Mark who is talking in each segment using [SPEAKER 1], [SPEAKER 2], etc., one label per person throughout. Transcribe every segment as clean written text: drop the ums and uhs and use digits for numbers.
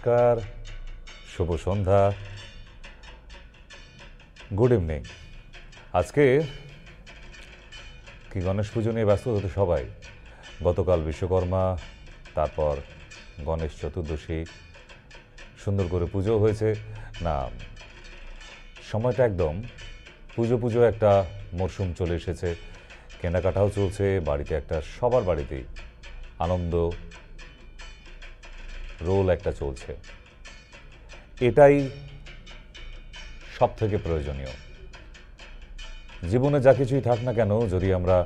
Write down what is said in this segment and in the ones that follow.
[SPEAKER 1] নমস্কার, শুভ সন্ধ্যা, good evening. আজকে কি গণেশ পুজো নিয়ে ব্যস্ত হতো সবাই। গতকাল বিশ্বকর্মা, তারপর গণেশ চতুর্দশী, সুন্দর করে পুজো হয়েছে। না, সময়টা একদম পুজো পুজো একটা মরশুম চলে এসেছে, কেনাকাটাও চলছে, বাড়িতে একটা সবার বাড়িতেই আনন্দ রোল একটা চলছে। এটাই সব থেকে প্রয়োজনীয়। জীবনে যা কিছুই থাক না কেন, যদি আমরা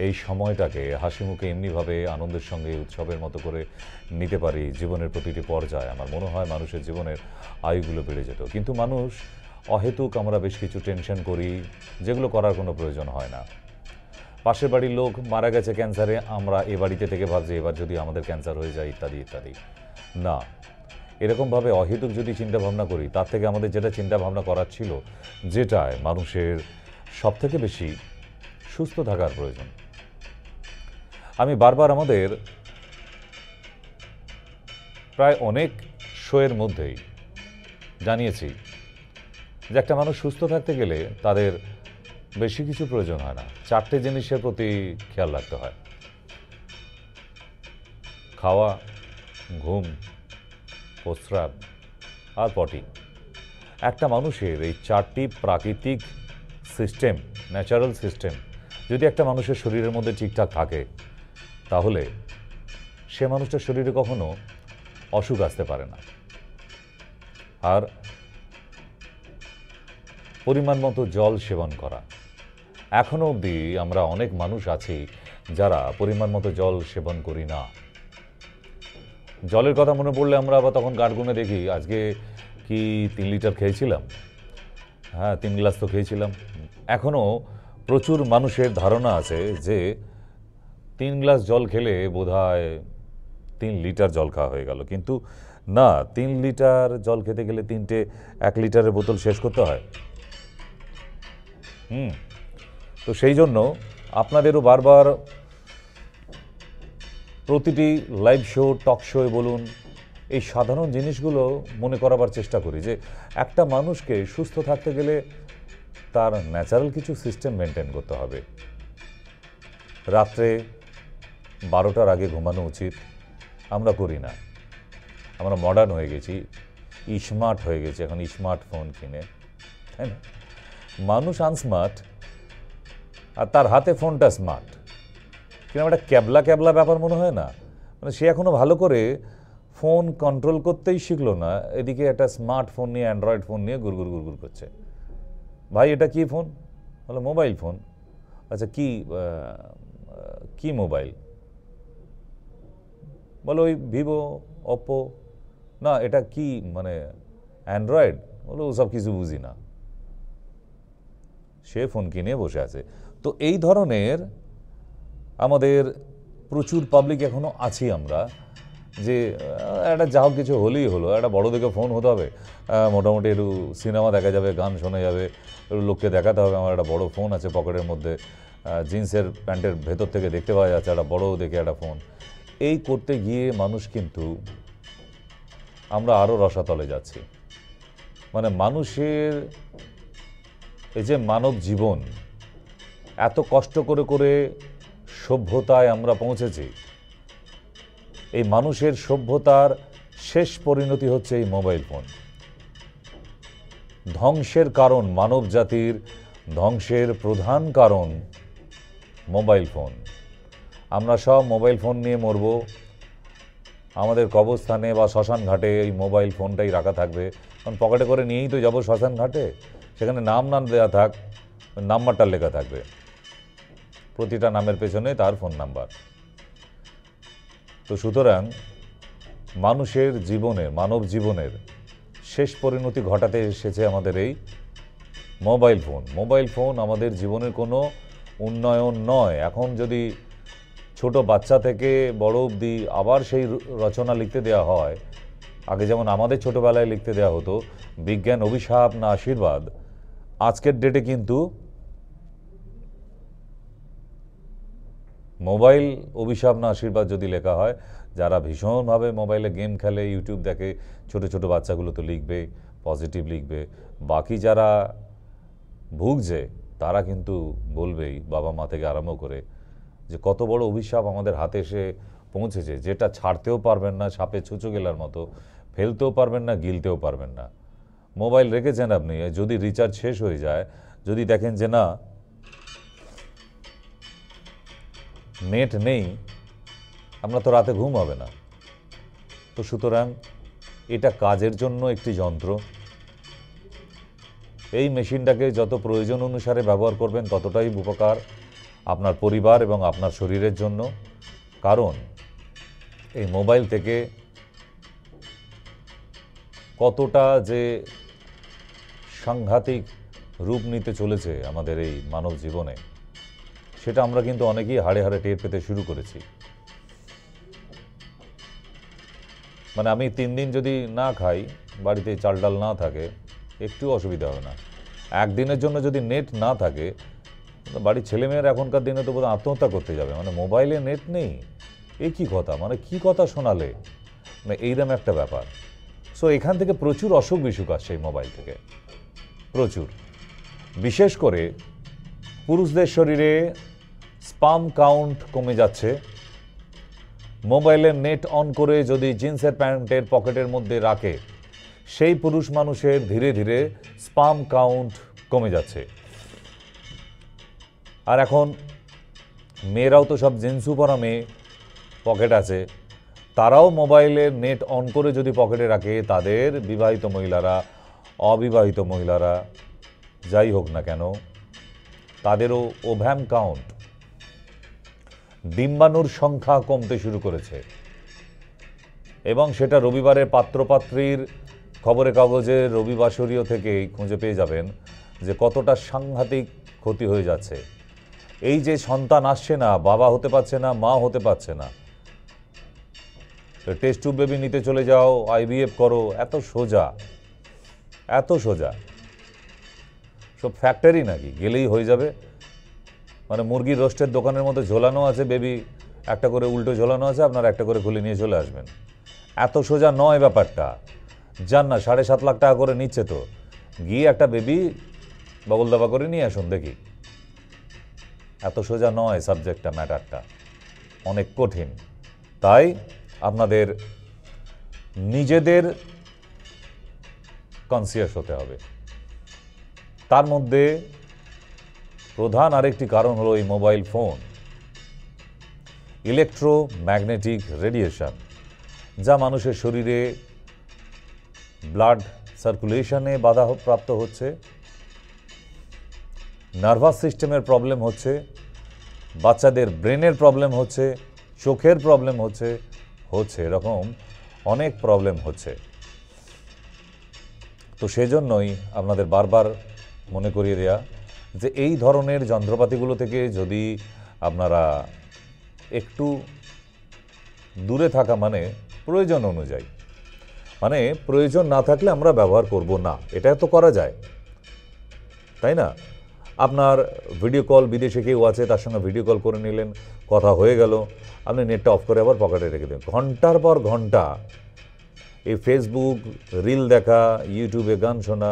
[SPEAKER 1] এই সময়টাকে হাসি মুখে এমনিভাবে আনন্দের সঙ্গে উৎসবের মতো করে নিতে পারি জীবনের প্রতিটি পর্যায়ে, আমার মনে হয় মানুষের জীবনের আয়ুগুলো বেড়ে যেত। কিন্তু মানুষ অহেতুক আমরা বেশ কিছু টেনশন করি, যেগুলো করার কোনো প্রয়োজন হয় না। পাশের বাড়ির লোক মারা গেছে ক্যান্সারে, আমরা এ বাড়িতে থেকে ভাবছি এবার যদি আমাদের ক্যান্সার হয়ে যায়, ইত্যাদি ইত্যাদি। না, এরকমভাবে অহেতুক যদি চিন্তাভাবনা করি, তার থেকে আমাদের যেটা চিন্তাভাবনা করার ছিল, যেটায় মানুষের সবথেকে বেশি সুস্থ থাকার প্রয়োজন। আমি বারবার আমাদের প্রায় অনেক শোয়ের মধ্যেই জানিয়েছি যে একটা মানুষ সুস্থ থাকতে গেলে তাদের বেশি কিছু প্রয়োজন হয় না, চারটে জিনিসের প্রতি খেয়াল রাখতে হয়: খাওয়া, ঘুম, প্রস্রাব আর পটি। একটা মানুষের এই চারটি প্রাকৃতিক সিস্টেম, ন্যাচারাল সিস্টেম যদি একটা মানুষের শরীরের মধ্যে ঠিকঠাক থাকে, তাহলে সে মানুষটার শরীরে কখনো অসুখ আসতে পারে না। আর পরিমাণ মতো জল সেবন করা। এখনো অবধি আমরা অনেক মানুষ আছি যারা পরিমাণ মতো জল সেবন করি না। জলের কথা মনে পড়লে আমরা আবার তখন গাঁট গুনে দেখি, আজকে কি 3 লিটার খেয়েছিলাম? হ্যাঁ, 3 গ্লাস তো খেয়েছিলাম। এখনও প্রচুর মানুষের ধারণা আছে যে 3 গ্লাস জল খেলে বোধহয় 3 লিটার জল খাওয়া হয়ে গেল। কিন্তু না, 3 লিটার জল খেতে গেলে 3টে 1 লিটারের বোতল শেষ করতে হয়। তো সেই জন্য আপনাদেরও বারবার প্রতিটি লাইভ শো, টক শোয়ে বলুন, এই সাধারণ জিনিসগুলো মনে করাবার চেষ্টা করি যে একটা মানুষকে সুস্থ থাকতে গেলে তার ন্যাচারাল কিছু সিস্টেম মেনটেন করতে হবে। রাত্রে 12টার আগে ঘুমানো উচিত, আমরা করি না। আমরা মডার্ন হয়ে গেছি, স্মার্ট হয়ে গেছি, এখন স্মার্টফোন কিনে, তাই না? মানুষ আনস্মার্ট আর তার হাতে ফোনটা স্মার্ট। কিনা একটা ক্যাবলা ক্যাবলা ব্যাপার মনে হয় না? মানে সে এখনও ভালো করে ফোন কন্ট্রোল করতেই শিখলো না, এদিকে একটা স্মার্টফোন নিয়ে, অ্যান্ড্রয়েড ফোন নিয়ে গুড়গুড় গুড়গুড় করছে। ভাই, এটা কি ফোন? বলো মোবাইল ফোন। আচ্ছা, কি মোবাইল? বলো ওই ভিভো, ওপো। না, এটা কি, মানে অ্যান্ড্রয়েড? বলো ওসব কিছু বুঝি না। সে ফোন কিনে বসে আছে। তো এই ধরনের আমাদের প্রচুর পাবলিক এখনও আছি আমরা, যে একটা যা হোক কিছু হলেই হলো, একটা বড় দেখে ফোন হতে হবে, মোটামুটি একটু সিনেমা দেখা যাবে, গান শোনা যাবে, একটু লোককে দেখাতে হবে আমার একটা বড় ফোন আছে পকেটের মধ্যে, জিন্সের প্যান্টের ভেতর থেকে দেখতে পাওয়া যাচ্ছে একটা বড় দেখে একটা ফোন। এই করতে গিয়ে মানুষ কিন্তু আমরা আরও রসাতলে যাচ্ছি। মানে মানুষের এই যে মানব জীবন, এত কষ্ট করে করে সভ্যতায় আমরা পৌঁছেছি, এই মানুষের সভ্যতার শেষ পরিণতি হচ্ছে এই মোবাইল ফোন। ধ্বংসের কারণ, মানব জাতির ধ্বংসের প্রধান কারণ মোবাইল ফোন। আমরা সব মোবাইল ফোন নিয়ে মরব, আমাদের কবরস্থানে বা শ্মশান ঘাটে এই মোবাইল ফোনটাই রাখা থাকবে, কারণ পকেটে করে নিয়েই তো যাবো শ্মশান ঘাটে। সেখানে নাম না দেওয়া থাক, নাম্বারটা লেখা থাকবে, প্রতিটা নামের পেছনে তার ফোন নাম্বার। তো সুতরাং মানুষের জীবনের, মানব জীবনের শেষ পরিণতি ঘটাতে এসেছে আমাদের এই মোবাইল ফোন। মোবাইল ফোন আমাদের জীবনের কোনো উন্নয়ন নয়। এখন যদি ছোট বাচ্চা থেকে বড় অবধি আবার সেই রচনা লিখতে দেওয়া হয়, আগে যেমন আমাদের ছোটোবেলায় লিখতে দেওয়া হতো বিজ্ঞান অভিশাপ না আশীর্বাদ, আজকের ডেটে কিন্তু মোবাইল অভিশাপ না আশীর্বাদ যদি লেখা হয়, যারা ভীষণভাবে মোবাইলে গেম খেলে, ইউটিউব দেখে, ছোট ছোট বাচ্চাগুলো তো লিখবে, পজিটিভ লিখবে, বাকি যারা ভুগছে তারা কিন্তু বলবেই, বাবা মা থেকে আরম্ভ করে, যে কত বড় অভিশাপ আমাদের হাতে এসে পৌঁছেছে, যেটা ছাড়তেও পারবেন না, সাপে ছুঁচো গেলার মতো, ফেলতেও পারবেন না, গিলতেও পারবেন না। মোবাইল রেখেছেন আপনি, যদি রিচার্জ শেষ হয়ে যায়, যদি দেখেন যে না নেট নেই, আপনার তো রাতে ঘুম হবে না। তো সুতরাং এটা কাজের জন্য একটি যন্ত্র। এই মেশিনটাকে যত প্রয়োজন অনুসারে ব্যবহার করবেন ততটাই উপকার আপনার পরিবার এবং আপনার শরীরের জন্য। কারণ এই মোবাইল থেকে কতটা যে সাংঘাতিক রূপ নিতে চলেছে আমাদের এই মানব জীবনে, সেটা আমরা কিন্তু অনেকেই হাড়ে হাড়ে টের পেতে শুরু করেছি। মানে আমি 3 দিন যদি না খাই, বাড়িতে চাল ডাল না থাকে, একটু অসুবিধা হবে না। একদিনের জন্য যদি নেট না থাকে, বাড়ির ছেলেমেয়েরা এখনকার দিনে তো বোধহয় আত্মহত্যা করতে যাবে। মানে মোবাইলে নেট নেই, এ কী কথা, মানে কী কথা শোনালে, মানে এইরকম একটা ব্যাপার। সো এখান থেকে প্রচুর অসুখ বিসুখ আসছে এই মোবাইল থেকে, প্রচুর। বিশেষ করে পুরুষদের শরীরে স্পাম কাউন্ট কমে যাচ্ছে। মোবাইলের নেট অন করে যদি জিন্সের প্যান্টের পকেটের মধ্যে রাখে, সেই পুরুষ মানুষের ধীরে ধীরে স্পাম কাউন্ট কমে যাচ্ছে। আর এখন মেয়েরাও তো সব জিন্সু পরা মেয়ে, পকেট আছে, তারাও মোবাইলের নেট অন করে যদি পকেটে রাখে, তাদের বিবাহিত মহিলারা, অবিবাহিত মহিলারা, যাই হোক না কেন, তাদেরও ওভ্যাম কাউন্ট, ডিম্বাণুর সংখ্যা কমতে শুরু করেছে। এবং সেটা রবিবারের পাত্রপাত্রীর খবরের কাগজে রবিবাসরীয় থেকেই খুঁজে পেয়ে যাবেন যে কতটা সাংঘাতিক ক্ষতি হয়ে যাচ্ছে। এই যে সন্তান আসছে না, বাবা হতে পারছে না, মা হতে পারছে না, টেস্ট টিউব বেবি নিতে চলে যাও, আইভিএফ করো, এত সোজা, এত সোজা। সব ফ্যাক্টরি নাকি, গেলেই হয়ে যাবে। মানে মুরগির রোস্টের দোকানের মধ্যে ঝোলানো আছে বেবি, একটা করে উল্টো ঝোলানো আছে, আপনারা একটা করে খুলে নিয়ে চলে আসবেন। এত সোজা নয় ব্যাপারটা। যান না, 7.5 লাখ টাকা করে নিচ্ছে, তো গিয়ে একটা বেবি বাবল দাবা করে নিয়ে আসুন দেখি। এত সোজা নয় সাবজেক্টটা, ম্যাটারটা অনেক কঠিন। তাই আপনাদের নিজেদের কনসিয়াস হতে হবে। তার মধ্যে প্রধান আরেকটি কারণ হলো এই মোবাইল ফোন, ইলেকট্রোম্যাগনেটিক রেডিয়েশন, যা মানুষের শরীরে ব্লাড সার্কুলেশনে বাধা প্রাপ্ত হচ্ছে, নার্ভাস সিস্টেমের প্রবলেম হচ্ছে, বাচ্চাদের ব্রেনের প্রবলেম হচ্ছে, চোখের প্রবলেম হচ্ছে, এরকম অনেক প্রবলেম হচ্ছে। তো সেজন্যই আপনাদের বারবার মনে করিয়ে দেয়া যে এই ধরনের যন্ত্রপাতিগুলো থেকে যদি আপনারা একটু দূরে থাকা, মানে প্রয়োজন অনুযায়ী, মানে প্রয়োজন না থাকলে আমরা ব্যবহার করব না, এটা তো করা যায়, তাই না? আপনার ভিডিও কল, বিদেশে কেউ আছে, তার সঙ্গে ভিডিও কল করে নিলেন, কথা হয়ে গেল, আপনি নেটটা অফ করে আবার পকেটে রেখে দেন। ঘন্টার পর ঘন্টা এই ফেসবুক রিল দেখা, ইউটিউবে গান শোনা,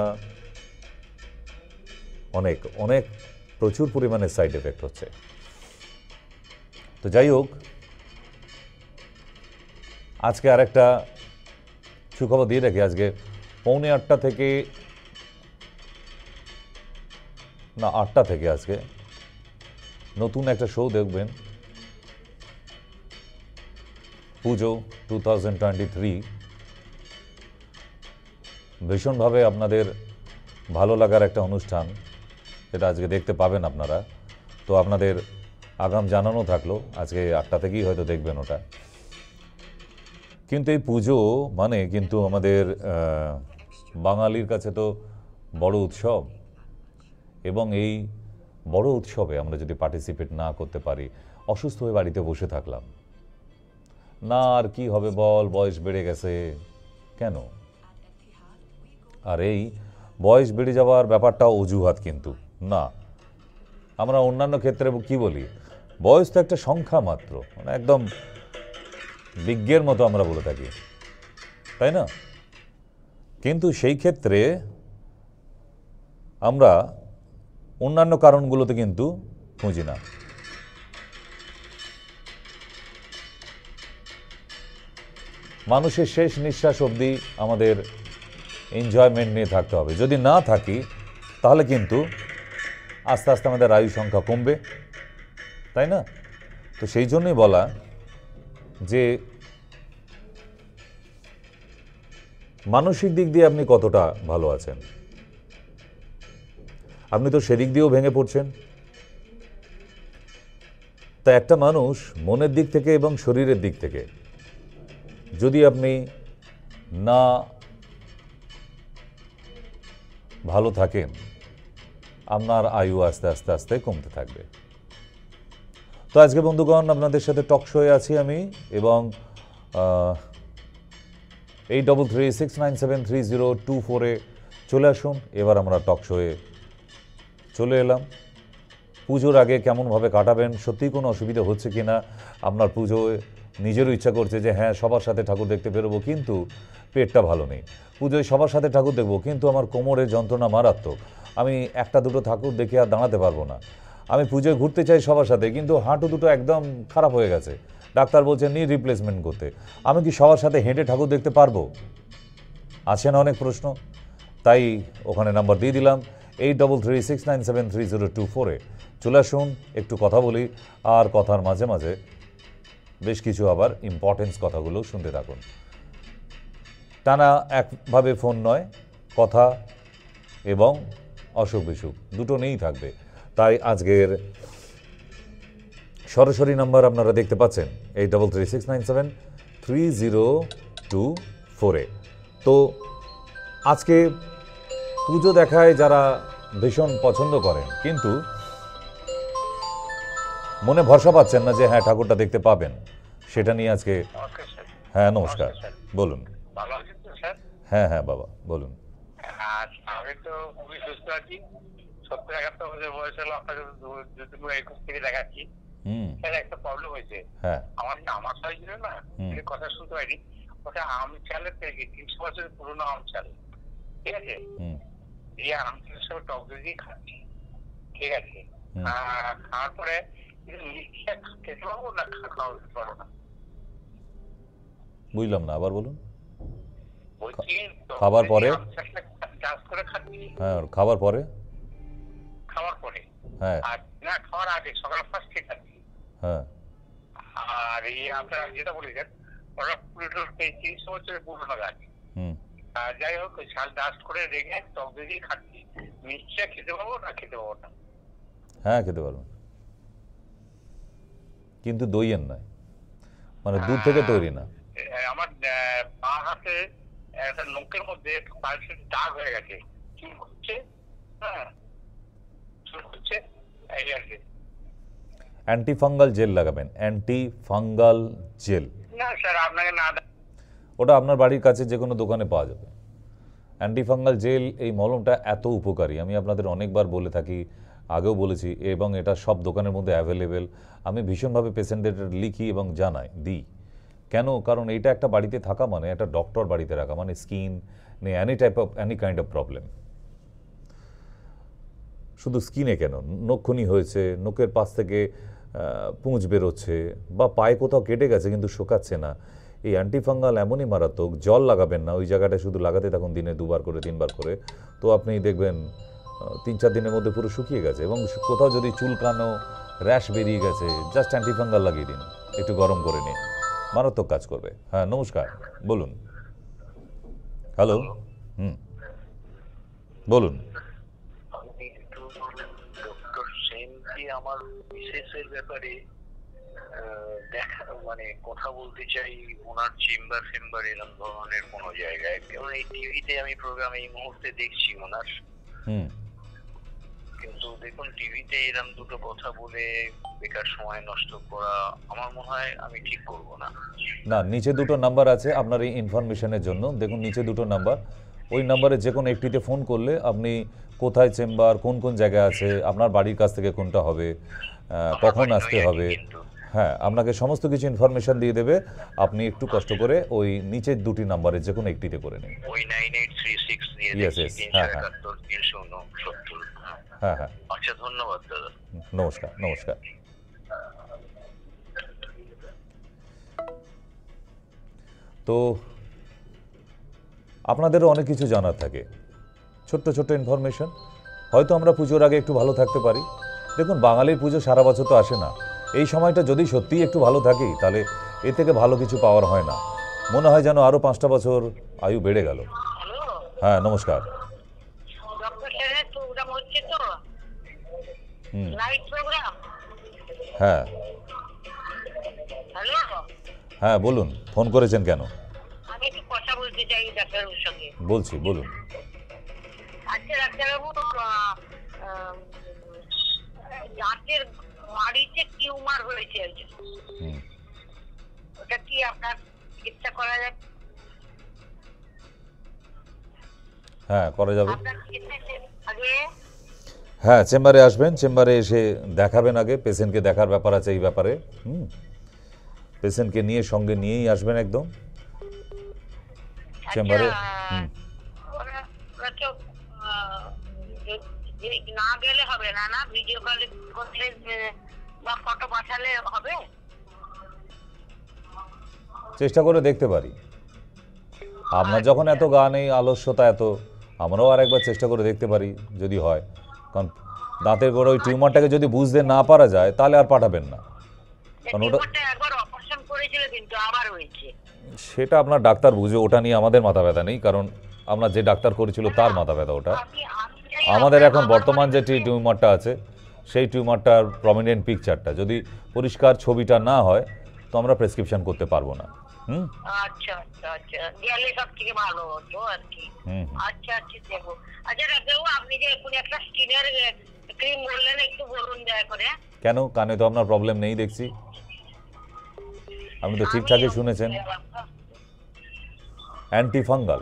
[SPEAKER 1] অনেক অনেক প্রচুর পরিমাণে সাইড এফেক্ট হচ্ছে। তো যাই হোক, আজকে আরেকটা সুখবর দিয়ে রাখি। আজকে 7:45 থেকে, না 8টা থেকে আজকে নতুন একটা শো দেখবেন, পুজো 2023। ভীষণভাবে আপনাদের ভালো লাগার একটা অনুষ্ঠান, সেটা আজকে দেখতে পাবেন আপনারা। তো আপনাদের আগাম জানানো থাকলো, আজকে 8টা থেকেই হয়তো দেখবেন ওটা। কিন্তু এই পুজো মানে কিন্তু আমাদের বাঙালির কাছে তো বড় উৎসব, এবং এই বড় উৎসবে আমরা যদি পার্টিসিপেট না করতে পারি, অসুস্থ হয়ে বাড়িতে বসে থাকলাম, না আর কি হবে বল, বয়স বেড়ে গেছে কেন? আর এই বয়স বেড়ে যাওয়ার ব্যাপারটা অজুহাত কিন্তু না। আমরা অন্যান্য ক্ষেত্রে কি বলি, বয়স তো একটা সংখ্যা মাত্র, মানে একদম বিজ্ঞের মতো আমরা বলে থাকি, তাই না? কিন্তু সেই ক্ষেত্রে আমরা অন্যান্য কারণগুলোতে কিন্তু খুঁজি না। মানুষের শেষ নিঃশ্বাস অবধি আমাদের এনজয়মেন্ট নিয়ে থাকতে হবে। যদি না থাকি তাহলে কিন্তু আস্তে আস্তে আমাদের আয়ু সংখ্যা কমবে, তাই না? তো সেই জন্যই বলা যে মানসিক দিক দিয়ে আপনি কতটা ভালো আছেন। আপনি তো সেদিক দিয়েও ভেঙে পড়ছেন। তা একটা মানুষ মনের দিক থেকে এবং শরীরের দিক থেকে যদি আপনি না ভালো থাকেন, আপনার আয়ু আস্তে আস্তে আস্তে কমতে থাকবে। তো আজকে বন্ধুগণ আপনাদের সাথে টক শোয়ে আছি আমি, এবং 8336973024 চলে আসুন। এবার আমরা টক শোয়ে চলে এলাম। পুজোর আগে কেমনভাবে কাটাবেন, সত্যিই কোনো অসুবিধা হচ্ছে কি না, আপনার পুজোয় নিজেরও ইচ্ছা করছে যে হ্যাঁ সবার সাথে ঠাকুর দেখতে বেরোবো, কিন্তু পেটটা ভালো নেই। পুজোয় সবার সাথে ঠাকুর দেখবো, কিন্তু আমার কোমরের যন্ত্রণা মারাত্মক, আমি একটা দুটো ঠাকুর দেখে আর দাঁড়াতে পারবো না। আমি পুজোয় ঘুরতে চাই সবার সাথে, কিন্তু হাঁটু দুটো একদম খারাপ হয়ে গেছে, ডাক্তার বলছে নি রিপ্লেসমেন্ট করতে। আমি কি সবার সাথে হেঁটে ঠাকুর দেখতে পারবো? আছে না অনেক প্রশ্ন। তাই ওখানে নাম্বার দিয়ে দিলাম 8336973024 চলে আসুন, একটু কথা বলি, আর কথার মাঝে মাঝে বেশ কিছু আবার ইম্পর্টেন্স কথাগুলো শুনতে থাকুন। টানা একভাবে ফোন নয়, কথা এবং অসুখ বিসুখ দুটো নিয়েই থাকবে। তাই আজকের সরাসরি নাম্বার আপনারা দেখতে পাচ্ছেন 8336973024। তো আজকে পুজো দেখায় যারা ভীষণ পছন্দ করেন, কিন্তু মনে ভরসা পাচ্ছেন না যে হ্যাঁ ঠাকুরটা দেখতে পাবেন, সেটা নিয়ে আজকে। হ্যাঁ নমস্কার, বলুন। হ্যাঁ হ্যাঁ বাবা বলুন।
[SPEAKER 2] আমি তো খুবই সুস্থ আছি, 70-71 বছর বয়স হলো, আপনাকে 2021 থেকে দেখাচ্ছি। একটা প্রবলেম হয়েছে, আমার আমার হয়েছিল না, কথা শুনতে পাইনি, ওটা আম চালের থেকে 300 বছরের পুরোনো আম চাল, ঠিক আছে? এই আম চালের সব টক দিয়ে খাচ্ছি, ঠিক আছে? খাওয়ার পরে খেতে পারবো না, খাওয়া পারবো না।
[SPEAKER 1] বুঝলাম না, আবার বলুন।
[SPEAKER 2] খাবার পরে
[SPEAKER 1] হ্যাঁ, খাবার পরে
[SPEAKER 2] হ্যাঁ, না খাওয়ার আগে সকালে ফার্স্ট খেয়ে খাচ্ছি। হ্যাঁ, আর এই আপনারা যেটা বলেছেন ওরা 300 বছরের পুরোনো গাছ, যাই হোক শাল ডাস্ট করে রেখে টক দিয়ে খাচ্ছি। নিশ্চয় খেতে পাবো না, খেতে পাবো না?
[SPEAKER 1] হ্যাঁ খেতে পারবেন, কিন্তু দইয়ের নয়, মানে দুধ থেকে তৈরি না।
[SPEAKER 2] আমার পা হাতে একটা নখের মধ্যে পায়ের দাগ হয়ে গেছে, চুল করছে, হ্যাঁ চুল করছে, এই আর কি।
[SPEAKER 1] অ্যান্টিফাঙ্গাল জেল লাগাবেন, অ্যান্টিফাঙ্গাল জেল।
[SPEAKER 2] না স্যার, আপনাকে না,
[SPEAKER 1] ওটা আপনার বাড়ির কাছে যে কোনো দোকানে পাওয়া যাবে। অ্যান্টিফাঙ্গাল জেল, এই মলমটা এত উপকারী, আমি আপনাদের অনেকবার বলে থাকি, আগেও বলেছি, এবং এটা সব দোকানের মধ্যে অ্যাভেলেবেল। আমি ভীষণভাবে পেশেন্টদের লিখি এবং জানাই দিই। কেন? কারণ এইটা একটা বাড়িতে থাকা মানে একটা ডক্টর বাড়িতে রাখা, মানে স্কিন নিয়ে এনি কাইন্ড অফ প্রবলেম। শুধু স্কিনে কেন, নখখনি হয়েছে, নখের পাশ থেকে পুঁজ বেরোচ্ছে, বা পায়ে কোথাও কেটে গেছে কিন্তু শোকাচ্ছে না, এই অ্যান্টিফাঙ্গাল এমনই মারাত্মক। জল লাগাবেন না, ওই জায়গাটা শুধু লাগাতে থাকুন দিনে 2বার করে 3বার করে, তো আপনি দেখবেন 3-4 দিনের মধ্যে পুরো শুকিয়ে গেছে। এবং কোথাও যদি চুলকানো, র্যাশ বেরিয়ে গেছে, জাস্ট অ্যান্টিফাঙ্গাল লাগিয়ে দিন, একটু গরম করে নিন, মারাত্মক কাজ করবে। হ্যাঁ নমস্কার, বলুন। হ্যালো, বলুন।
[SPEAKER 2] ডক্টর সেন কি আমার বিশেষের ব্যাপারে দেখা, মানে কথা বলতে চাই, ওনার চেম্বার ফেম্বার এরকম ধরনের কোনো জায়গায়? কারণ এই টিভিতে আমি প্রোগ্রাম এই মুহূর্তে দেখছি ওনার, কিন্তু দেখুন টিভিতে এরকম দুটো কথা বলে বেকার সময় নষ্ট করা আমার মনে হয় আমি ঠিক করব না।
[SPEAKER 1] না, নিচে দুটো নাম্বার আছে আপনার এই ইনফরমেশনের জন্য, দেখুন নিচে দুটো নাম্বার, ওই নাম্বারে যে কোনো একটিতে ফোন করলে আপনি কোথায় চেম্বার, কোন কোন জায়গায় আছে, আপনার বাড়ির কাছ থেকে কোনটা হবে, কখন আসতে হবে, হ্যাঁ আপনাকে সমস্ত কিছু ইনফরমেশন দিয়ে দেবে। আপনি একটু কষ্ট করে ওই নিচের দুটি নাম্বারে যে কোনো একটিতে করে নিন।
[SPEAKER 2] ওই 9836 দিয়ে
[SPEAKER 1] ইয়েস
[SPEAKER 2] দেখি
[SPEAKER 1] ইয়েস, হ্যাঁ হ্যাঁ
[SPEAKER 2] 371
[SPEAKER 1] হ্যাঁ হ্যাঁ।
[SPEAKER 2] আচ্ছা, ধন্যবাদ দাদা।
[SPEAKER 1] নমস্কার নমস্কার। তো আপনাদেরও অনেক কিছু জানার থাকে, ছোট্ট ছোট্ট ইনফরমেশন। হয়তো আমরা পুজোর আগে একটু ভালো থাকতে পারি। দেখুন, বাঙালির পুজো সারা বছর তো আসে না। এই সময়টা যদি সত্যিই একটু ভালো থাকি, তাহলে এর থেকে ভালো কিছু পাওয়ার হয় না। মনে হয় যেন আরও 5টা বছর আয়ু বেড়ে গেল। হ্যাঁ নমস্কার। হ্যাঁ হ্যাঁ বলুন, ফোন করেছেন কেন?
[SPEAKER 2] আমি একটু কথা বলতে চাই ডাক্তারবাবুর সঙ্গে।
[SPEAKER 1] বলছি, বলুন।
[SPEAKER 2] আচ্ছা ডাক্তারবাবু, দাঁতের মাড়িতে টিউমার হয়েছে, ওটা কি আপনার চিকিৎসা করা যাবে?
[SPEAKER 1] হ্যাঁ করা যাবে। হ্যাঁ চেম্বারে আসবেন, চেম্বারে এসে দেখাবেন। আগে পেশেন্টকে দেখার ব্যাপার আছে এই ব্যাপারে। পেশেন্টকে নিয়ে সঙ্গে নিয়েই আসবেন একদম চেম্বারে।
[SPEAKER 2] না গেলে হবে না, না ভিডিও কলে করলে বা ফটো পাঠালে হবে?
[SPEAKER 1] চেষ্টা করে দেখতে পারি। আপনার যখন এত গা নেই, আলস্যতা এত, আমরাও আর একবার চেষ্টা করে দেখতে পারি যদি হয়। কারণ দাঁতের গোড়া ওই টিউমারটাকে যদি বুঝতে না পারা যায়, তাহলে আর পাঠাবেন না। কারণ ওটা
[SPEAKER 2] একবার অপারেশন করেছিল কিন্তু আবার হয়েছে।
[SPEAKER 1] সেটা আপনার ডাক্তার বুঝে, ওটা নিয়ে আমাদের মাথা ব্যথা নেই। কারণ আমরা যে ডাক্তার করেছিল তার মাথা ব্যথা ওটা। আমাদের এখন বর্তমান যে টিউমারটা আছে, সেই টিউমারটার প্রমিনেন্ট পিকচারটা যদি পরিষ্কার ছবিটা না হয়, তো আমরা প্রেসক্রিপশন করতে পারবো না।
[SPEAKER 2] আচ্ছা আচ্ছা আচ্ছা, গেলে সব থেকে ভালো হতো আর কি। আচ্ছা আচ্ছা দেখো। আচ্ছা ডাক্তারবাবু, আপনি যে এখন একটা স্কিনের ক্রিম বললেন, একটু বলুন দয়া করে।
[SPEAKER 1] কেন, কানে তো আপনার প্রবলেম নেই দেখছি, আপনি তো ঠিকঠাকই শুনেছেন। অ্যান্টিফাঙ্গাল,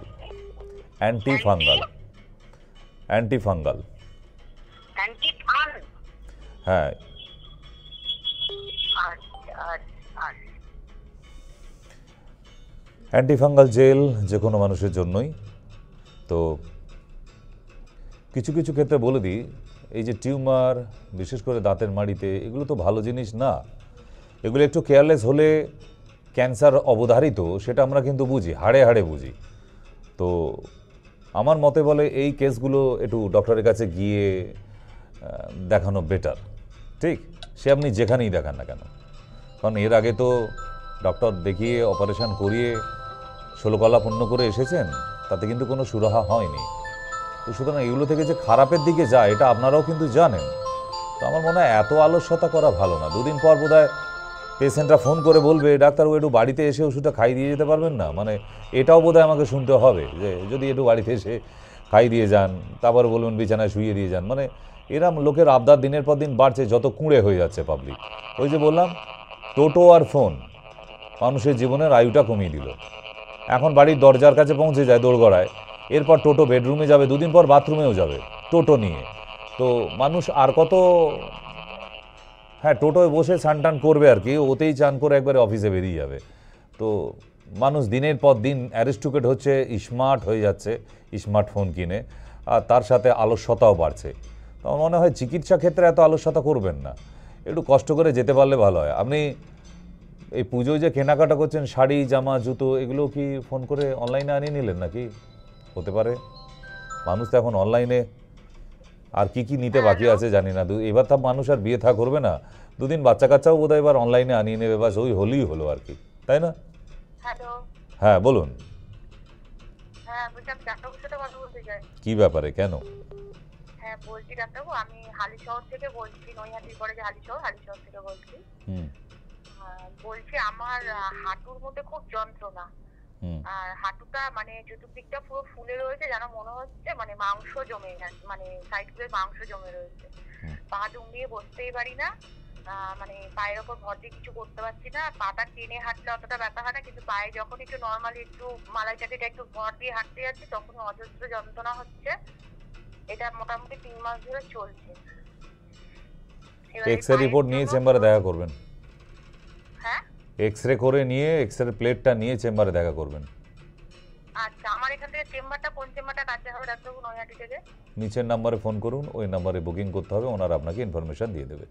[SPEAKER 1] অ্যান্টিফাঙ্গাল, অ্যান্টিফাঙ্গাল, হ্যাঁ। অ্যান্টিফাঙ্গাল জেল যে কোনো মানুষের জন্যই। তো কিছু কিছু ক্ষেত্রে বলে দিই, এই যে টিউমার বিশেষ করে দাঁতের মাড়িতে, এগুলো তো ভালো জিনিস না। এগুলো একটু কেয়ারলেস হলে ক্যান্সার অবধারিত, সেটা আমরা কিন্তু বুঝি, হাড়ে হাড়ে বুঝি। তো আমার মতে বলে এই কেসগুলো একটু ডক্টরের কাছে গিয়ে দেখানো বেটার। ঠিক, সে আপনি যেখানেই দেখান না কেন। কারণ এর আগে তো ডক্টর দেখিয়ে অপারেশন করিয়ে 16 কলা পূর্ণ করে এসেছেন, তাতে কিন্তু কোনো সুরাহা হয়নি। তো সুতরাং এগুলো থেকে যে খারাপের দিকে যায়, এটা আপনারাও কিন্তু জানেন। তো আমার মনে হয় এত আলস্যতা করা ভালো না। 2 দিন পর বোধহয় পেশেন্টরা ফোন করে বলবে, ডাক্তারবাবু একটু বাড়িতে এসে ওষুধটা খাই দিয়ে যেতে পারবেন না? মানে এটাও বোধহয় আমাকে শুনতে হবে যে যদি একটু বাড়িতে এসে খাই দিয়ে যান, তারপর বলবেন বিছানায় শুইয়ে দিয়ে যান। মানে এরম লোকের আবদার দিনের পর দিন বাড়ছে, যত কুঁড়ে হয়ে যাচ্ছে পাবলিক। ওই যে বললাম, টোটো আর ফোন মানুষের জীবনের আয়ুটা কমিয়ে দিল। এখন বাড়ির দরজার কাছে পৌঁছে যায় দোরগড়ায়, এরপর টোটো বেডরুমে যাবে, 2 দিন পর বাথরুমেও যাবে টোটো নিয়ে। তো মানুষ আর কত, হ্যাঁ টোটোয় বসে স্নান টান করবে আর কি, ওতেই চান করে একবারে অফিসে বেরিয়ে যাবে। তো মানুষ দিনের পর দিন অ্যারিস্টুকেট হচ্ছে, স্মার্ট হয়ে যাচ্ছে স্মার্টফোন কিনে, আর তার সাথে আলস্যতাও বাড়ছে। তো আমার মনে হয় চিকিৎসা ক্ষেত্রে এত আলস্যতা করবেন না, একটু কষ্ট করে যেতে পারলে ভালো হয়। আপনি এই পুজোয় যে কেনাকাটা করছেন, শাড়ি জামা জুতো, এগুলো কি ফোন করে অনলাইনে আনিয়ে নিলেন নাকি? হতে পারে, মানুষ তো এখন অনলাইনে আর কি কি নিতে বাকি আছে জানি না। এবার তো মানুষ আর বিয়ে থা করবে না, 2 দিন বাচ্চা কাচ্চাও বোধহয় এবার অনলাইনে আনিয়ে নেবে, বাস ওই হলেই হলো আর কি, তাই না? হ্যাঁ বলুন। কি ব্যাপারে, কেন?
[SPEAKER 2] হ্যাঁ বলছি ডাক্তারবাবু, আমি হালিশহর থেকে বলছি, নৈহাটির পরে যে হালিশহর থেকে বলছি। বলছি আমার হাঁটুর মধ্যে খুব যন্ত্রণা, আর হাঁটুটা মানে চতুর্দিকটা পুরো ফুলে রয়েছে, যেন মনে হচ্ছে মানে মাংস জমে গেছে, মানে সাইড করে মাংস জমে রয়েছে। পা ডুমিয়ে বসতেই পারি না, মানে পায়ের ওপর ভর দিয়ে কিছু করতে পারছি না। পাটা টেনে হাঁটলে অতটা ব্যথা হয় না, কিন্তু পায়ে যখন একটু নর্মালি একটু মালাই চাকিটা একটু ভর দিয়ে হাঁটতে যাচ্ছি, তখন অজস্র যন্ত্রণা হচ্ছে। এটা মোটামুটি 3 মাস ধরে চলছে।
[SPEAKER 1] এক্স রে রিপোর্ট নিয়ে চেম্বারে দেখা করবেন।
[SPEAKER 3] হ্যাঁ,
[SPEAKER 1] এক্স রে করে নিয়ে এক্স রে প্লেটটা নিয়ে চেম্বারে দেখা করবেন।
[SPEAKER 3] আচ্ছা, আমার এখান থেকে চেম্বারটা কোন চেম্বারটা কাছে হবে ডাক্তারবাবু নৈহাটি থেকে?
[SPEAKER 1] নিচের নাম্বারে ফোন করুন, ওই নাম্বারে বুকিং করতে হবে, ওনারা আপনাকে ইনফরমেশন দিয়ে দেবে।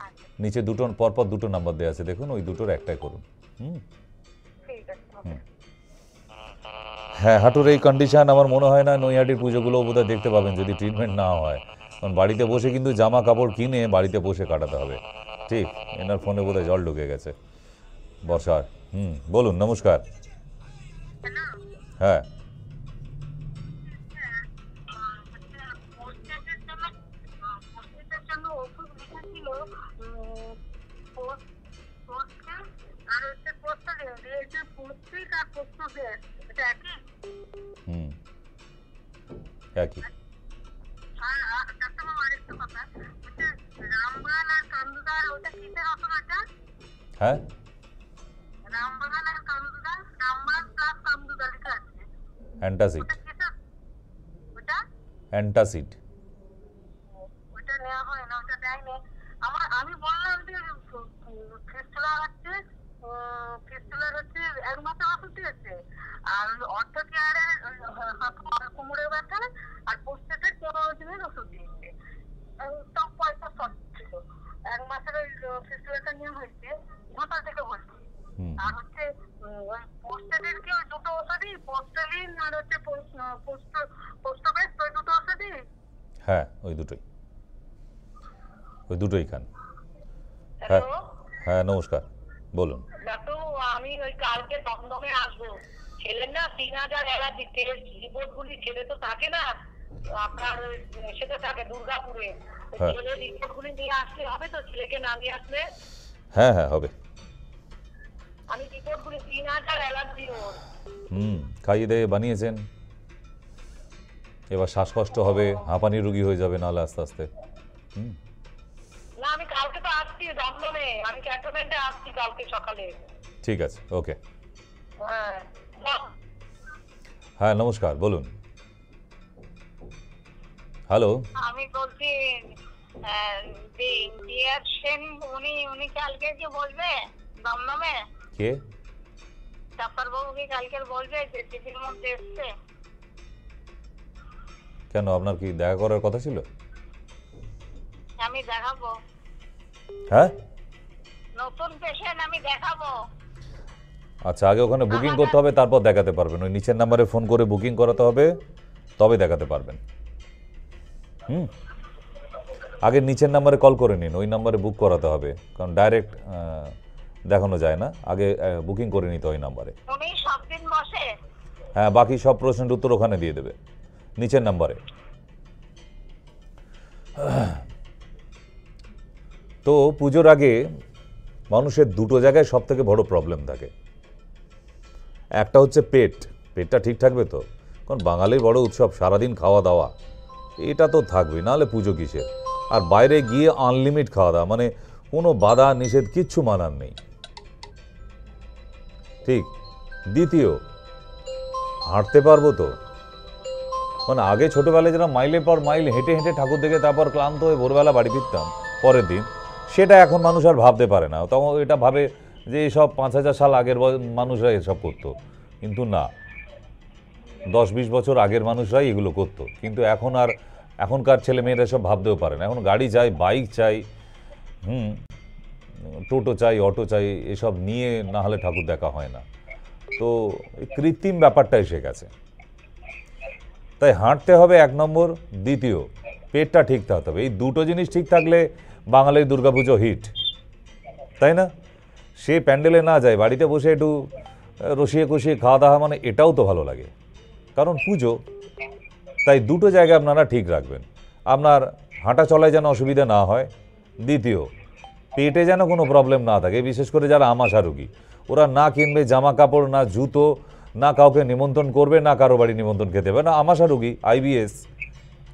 [SPEAKER 3] আচ্ছা,
[SPEAKER 1] নিচে দুটো পরপর দুটো নাম্বার দেওয়া আছে, দেখুন ওই দুটোর একটাই করুন।
[SPEAKER 3] ঠিক আছে, ওকে।
[SPEAKER 1] হ্যাঁ, হাঁটুর এই কন্ডিশন আমার মনে হয় না নৈহাটির পুজোগুলো বোধহয় দেখতে পাবেন যদি ট্রিটমেন্ট না হয়, কারণ বাড়িতে বসে কিন্তু জামা কাপড় কিনে বাড়িতে বসে কাটাতে হবে। ঠিক, এনার ফোনে বোধহয় জল ঢুকে গেছে বর্ষার। বলুন, নমস্কার। হ্যাঁ, একই। হ্যাঁ, অ্যান্টাসিড। অ্যান্টাসিড।
[SPEAKER 3] আমি বললাম যে ফিস্টুলার হচ্ছে 1 মাসের ওষুধ দিয়েছে, আর অর্থ কেয়ারের কোমরের ব্যথা আর পোস্টেটের 15 দিনের ওষুধ দিয়েছে। সব পয়সা শর্ট ছিল। 1 মাসের ওই ফিস্টুলাটা নিয়ে হয়েছে ঘাটাল থেকে বলছি। আর হচ্ছে ওই পোস্টেটের কি ওই দুটো ওষুধই, পোস্টালিন আর হচ্ছে পোস্টোবেস, ওই দুটো ওষুধই।
[SPEAKER 1] হ্যাঁ, ওই দুটোই খান। হ্যাঁ, হ্যাঁ, নমস্কার, বলুন।
[SPEAKER 3] ডাক্তারবাবু, আমি ওই কালকে দমদমে আসবো। ছেলের না 3000 অ্যালার্জি টেস্ট রিপোর্টগুলি, ছেলে তো থাকে না আপনার সেটা থাকে দুর্গাপুরে। ছেলের রিপোর্টগুলি নিয়ে আসলে হবে তো? ছেলেকে না নিয়ে আসলে?
[SPEAKER 1] হ্যাঁ, হ্যাঁ, হবে।
[SPEAKER 3] আমি রিপোর্টগুলি 3000 অ্যালার্জি ওর।
[SPEAKER 1] খাইয়ে দিয়ে বানিয়েছেন, এবার শ্বাসকষ্ট হবে, হাঁপানি রোগী হয়ে যাবে নাহলে আস্তে আস্তে।
[SPEAKER 3] না, আমি কালকে তো আসছি দমদমে, আমি ক্যান্টনমেন্টে আসছি কালকে সকালে।
[SPEAKER 1] ঠিক আছে, ওকে।
[SPEAKER 3] হ্যাঁ,
[SPEAKER 1] হ্যাঁ, নমস্কার, বলুন। হ্যালো,
[SPEAKER 3] আমি বলছি ডিয়ার সেন, উনি কালকে কি বলবে দমদমে?
[SPEAKER 1] কে?
[SPEAKER 3] ডাক্তারবাবু কি কালকে বলবে যে টিভির মধ্যে এসছে?
[SPEAKER 1] কেন, আপনার কি দেখা করার কথা ছিল?
[SPEAKER 3] আমি দেখাবো।
[SPEAKER 1] হ্যাঁ,
[SPEAKER 3] নতুন পেশেন্ট আমি দেখাবো।
[SPEAKER 1] আচ্ছা, আগে ওখানে বুকিং করতে হবে, তারপর দেখাতে পারবেন। ওই নিচের নাম্বারে ফোন করে বুকিং করাতে হবে, তবে দেখাতে পারবেন। আগে নিচের নাম্বারে কল করে নিন, ওই নাম্বারে বুক করাতে হবে, কারণ ডাইরেক্ট দেখানো যায় না, আগে বুকিং করে নিতে ওই নাম্বারে।
[SPEAKER 3] উনি সব দিন বসে?
[SPEAKER 1] হ্যাঁ, বাকি সব প্রশ্নের উত্তর ওখানে দিয়ে দেবে নিচের নাম্বারে। তো পুজোর আগে মানুষের দুটো জায়গায় সব থেকে বড় প্রবলেম থাকে। একটা হচ্ছে পেটটা ঠিক থাকবে তো, কারণ বাঙালির বড় উৎসব, সারাদিন খাওয়া দাওয়া, এটা তো থাকবেই, নাহলে পুজো কিসের। আর বাইরে গিয়ে আনলিমিট খাওয়া দাওয়া, মানে কোনো বাধা নিষেধ কিচ্ছু মানার নেই। ঠিক। দ্বিতীয়, হাঁটতে পারবো তো, মানে আগে ছোটবেলায় যারা মাইলের পর মাইল হেঁটে হেঁটে ঠাকুর দেখে তারপর ক্লান্ত হয়ে ভোরবেলা বাড়ি ফিরতাম পরের দিন, সেটা এখন মানুষ আর ভাবতে পারে না। তখন এটা ভাবে যে এসব 5000 সাল আগের মানুষরা এসব করতো, কিন্তু না, 10-20 বছর আগের মানুষরাই এগুলো করতো। কিন্তু এখনকার ছেলে মেয়েরা সব ভাবতেও পারে না। এখন গাড়ি চাই, বাইক চাই, টোটো চাই, অটো চাই, এসব নিয়ে না হলে ঠাকুর দেখা হয় না। তো কৃত্রিম ব্যাপারটা এসে গেছে। তাই হাঁটতে হবে 1 নম্বর, দ্বিতীয় পেটটা ঠিক থাকতে হবে। এই দুটো জিনিস ঠিক থাকলে বাঙালির দুর্গাপুজো হিট, তাই না? সে প্যান্ডেলে না যায়, বাড়িতে বসে একটু রসিয়ে কষিয়ে খাওয়া দাওয়া, মানে এটাও তো ভালো লাগে, কারণ পুজো। তাই দুটো জায়গা আপনারা ঠিক রাখবেন, আপনার হাঁটা চলায় যেন অসুবিধা না হয়, দ্বিতীয় পেটে যেন কোনো প্রবলেম না থাকে। বিশেষ করে যারা আমাশা রোগী, ওরা না কিনবে জামা কাপড়, না জুতো, না কাউকে নিমন্ত্রণ করবে, না কারো বাড়ি নিমন্ত্রণ খেতে হবে, না আমাশা রোগী, IBS।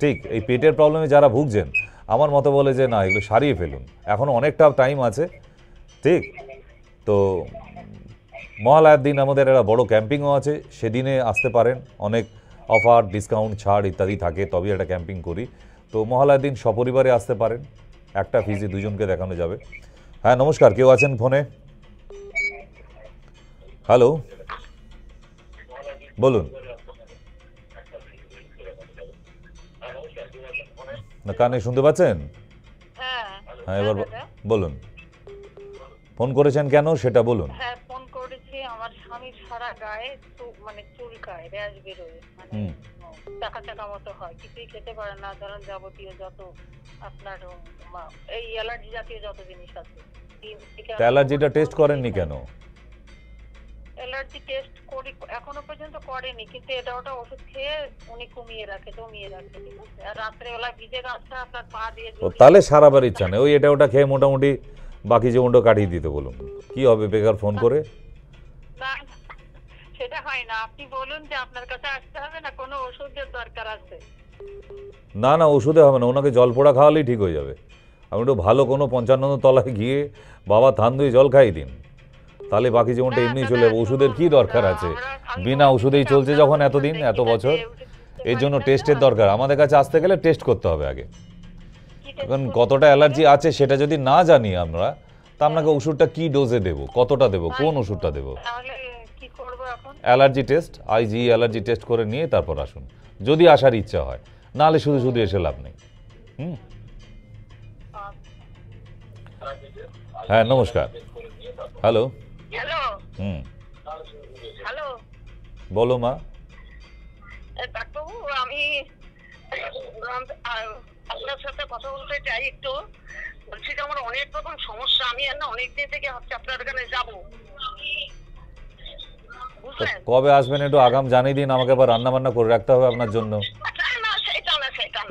[SPEAKER 1] ঠিক, এই পেটের প্রবলেমে যারা ভুগছেন, আমার মতো বলে যে না, এগুলো সারিয়ে ফেলুন, এখনও অনেকটা টাইম আছে। ঠিক। তো মহালয়ার দিন আমাদের একটা বড় ক্যাম্পিংও আছে, সেদিনে আসতে পারেন। অনেক অফার, ডিসকাউন্ট, ছাড় ইত্যাদি থাকে, তবেই একটা ক্যাম্পিং করি। তো মহালয়ার দিন সপরিবারে আসতে পারেন। একটা ফিজি দুজনকে দেখানো যাবে। হ্যাঁ নমস্কার, কেউ আছেন ফোনে? হ্যালো, বলুন। না কানে শুনতে পাচ্ছেন? হ্যাঁ এবার বলুন, ফোন করেছেন কেন সেটা বলুন।
[SPEAKER 3] হ্যাঁ ফোন করেছি, আমার স্বামীর সারা গায়ে মানে চুলকায়, র্যাশ বেরোয়, মানে চাকা চাকা মতো হয়, কিছুই খেতে পারে না, ধরেন যাবতীয় যত আপনার এই অ্যালার্জি জাতীয় যত জিনিস আছে।
[SPEAKER 1] অ্যালার্জিটা টেস্ট করেননি কেন?
[SPEAKER 3] অ্যালার্জি টেস্ট করি, এখনো পর্যন্ত করেনি, কিন্তু এটা ওটা ওষুধ খেয়ে উনি কমিয়ে রাখে, দমিয়ে রাখে, ঠিক আছে। আর রাত্রেবেলা ভিজে গাছটা আপনার পা দিয়ে,
[SPEAKER 1] তাহলে সারাবার ইচ্ছা নেই, ওই এটা ওটা খেয়ে মোটামুটি বাকি জীবনটা কাটিয়ে দিতে বলুন। কি হবে বেকার ফোন করে?
[SPEAKER 3] না সেটা হয় না, আপনি বলুন যে আপনার কাছে আসতে হবে না, কোনো ওষুধের দরকার আছে?
[SPEAKER 1] না না ওষুধে হবে না, ওনাকে জল পোড়া খাওয়ালেই ঠিক হয়ে যাবে। আপনি একটু ভালো কোনো 55 তলায় গিয়ে বাবা থান দুই জল খাই দিন, তাহলে বাকি জীবনটা এমনি চলে যাবে। ওষুধের কি দরকার আছে? বিনা ওষুধেই চলছে যখন এতদিন এত বছর, এর জন্য টেস্টের দরকার। আমাদের কাছে আসতে গেলে টেস্ট করতে হবে আগে। এখন কতটা অ্যালার্জি আছে সেটা যদি না জানি আমরা, তা আপনাকে ওষুধটা কি ডোজে দেব, কতটা দেব, কোন ওষুধটা দেব? Allergy test, IG allergy test করে নিয়ে তারপর আসুন, যদি আসার ইচ্ছা হয়। নাহলে শুধু শুধু এসে লাভ নেই। হ্যাঁ নমস্কার। হ্যালো।
[SPEAKER 3] হ্যালো
[SPEAKER 1] বলো মা।
[SPEAKER 3] ডাক্তারবাবু, আমি আপনার সাথে কথা বলতে চাই একটু। বলছি যে আমার অনেক রকম সমস্যা, আমি অনেকদিন থেকে ভাবছি আপনার এখানে যাবো, বুঝলেন?
[SPEAKER 1] কবে আসবেন একটু আগাম জানিয়ে দিন, আমাকে আবার রান্না বান্না করে রাখতে হবে আপনার জন্য।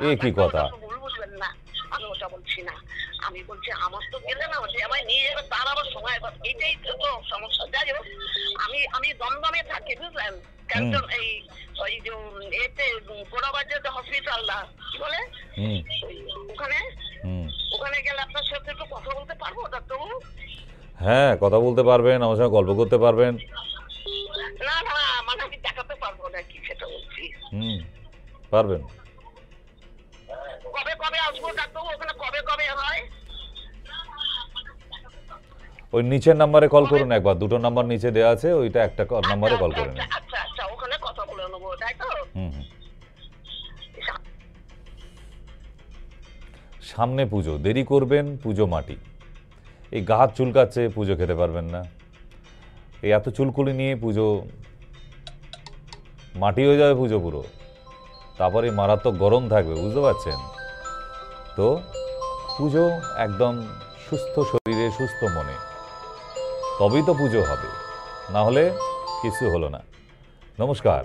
[SPEAKER 1] এ কি কথা?
[SPEAKER 3] ভুল বুঝবেন না, আমি ওটা বলছি না। আমি বলছি আমার তো গেলে না, যে আমায় নিয়ে যাবে তার আবার সময়, এইটাই তো সমস্যা। যাই হোক, আমি দমদমে থাকি, বুঝলেন? এই ওই যে এতে গোড়াবাজার যে হসপিটালটা কি বলে, ওখানে গেলে আপনার সাথে একটু কথা বলতে পারবো ডাক্তারবাবু?
[SPEAKER 1] হ্যাঁ কথা বলতে পারবেন, আমার সঙ্গে গল্প করতে পারবেন।
[SPEAKER 3] না না মানে আমি দেখাতে পারবো না কি, সেটা বলছি।
[SPEAKER 1] পারবেন।
[SPEAKER 3] কবে কবে আসবো ডাক্তারবাবু? ওখানে কবে কবে হয়?
[SPEAKER 1] ওই নিচের নাম্বারে কল করুন একবার, দুটো নাম্বার নিচে দেওয়া আছে, ওইটা একটা নাম্বারে কল করে নিন।
[SPEAKER 3] আচ্ছা আচ্ছা, ওখানে কথা বলে নেবো, তাই তো?
[SPEAKER 1] সামনে পুজো, দেরি করবেন পুজো মাটি। এই গা হাত চুলকাচ্ছে, পুজো খেতে পারবেন না। এই এত চুলকুলি নিয়ে পুজো মাটি হয়ে যাবে পুজো পুরো, তারপরে মারাত্মক গরম থাকবে, বুঝতে পারছেন তো? পুজো একদম সুস্থ শরীরে সুস্থ মনে, তবেই তো পুজো হবে, না হলে কিছু হলো না। নমস্কার,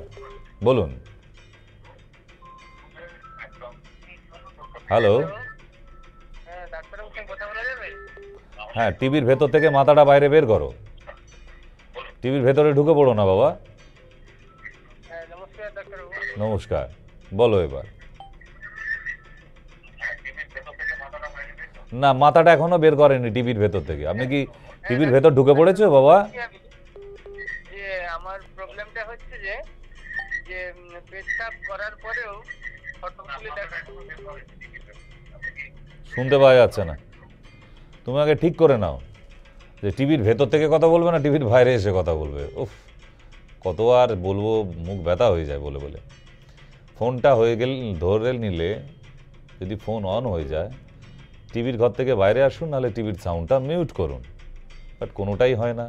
[SPEAKER 1] বলুন। হ্যালো। হ্যাঁ টিভির ভেতর থেকে মাথাটা বাইরে বের করো, টিভির ভেতরে ঢুকে পড়ো না বাবা। নমস্কার, বলো এবার। না মাথাটা এখনো বের করেনি টিভির ভেতর থেকে। আপনি কি টিভির ভেতর ঢুকে পড়েছো বাবা?
[SPEAKER 4] যে আমার প্রবলেমটা হচ্ছে যে পেশাব করার পরেও ফটোগুলি
[SPEAKER 1] শুনতে পাওয়া যাচ্ছে না। তুমি আগে ঠিক করে নাও যে টিভির ভেতর থেকে কথা বলবে না টিভির বাইরে এসে কথা বলবে। উফ, কত আর বলবো, মুখ ব্যথা হয়ে যায় বলে বলে। ফোনটা হয়ে গেলে ধরে নিলে, যদি ফোন অন হয়ে যায় টিভির ঘর থেকে বাইরে আসুন, নাহলে টিভির সাউন্ডটা মিউট করুন, বাট কোনোটাই হয় না।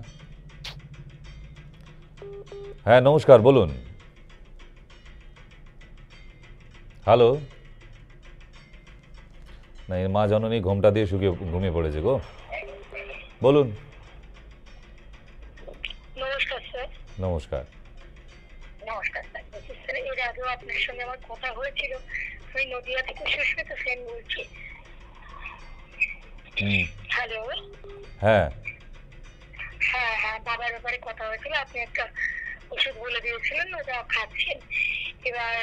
[SPEAKER 1] হ্যাঁ নমস্কার, বলুন। হ্যালো। না এর মা জননী ঘোমটা দিয়ে শুকিয়ে ঘুমিয়ে পড়েছে গো। বলুন।
[SPEAKER 3] নমস্কার স্যার।
[SPEAKER 1] নমস্কার।
[SPEAKER 3] নমস্কার স্যার, এর আগেও আপনার সঙ্গে আমার কথা হয়েছিল, ওই নদিয়া থেকে সুস্মিতা সেন বলছি। হ্যালো।
[SPEAKER 1] হ্যাঁ
[SPEAKER 3] হ্যাঁ হ্যাঁ, বাবার ব্যাপারে কথা হয়েছিল, আপনি একটা ওষুধ বলে দিয়েছিলেন, ওটা খাচ্ছেন। এবার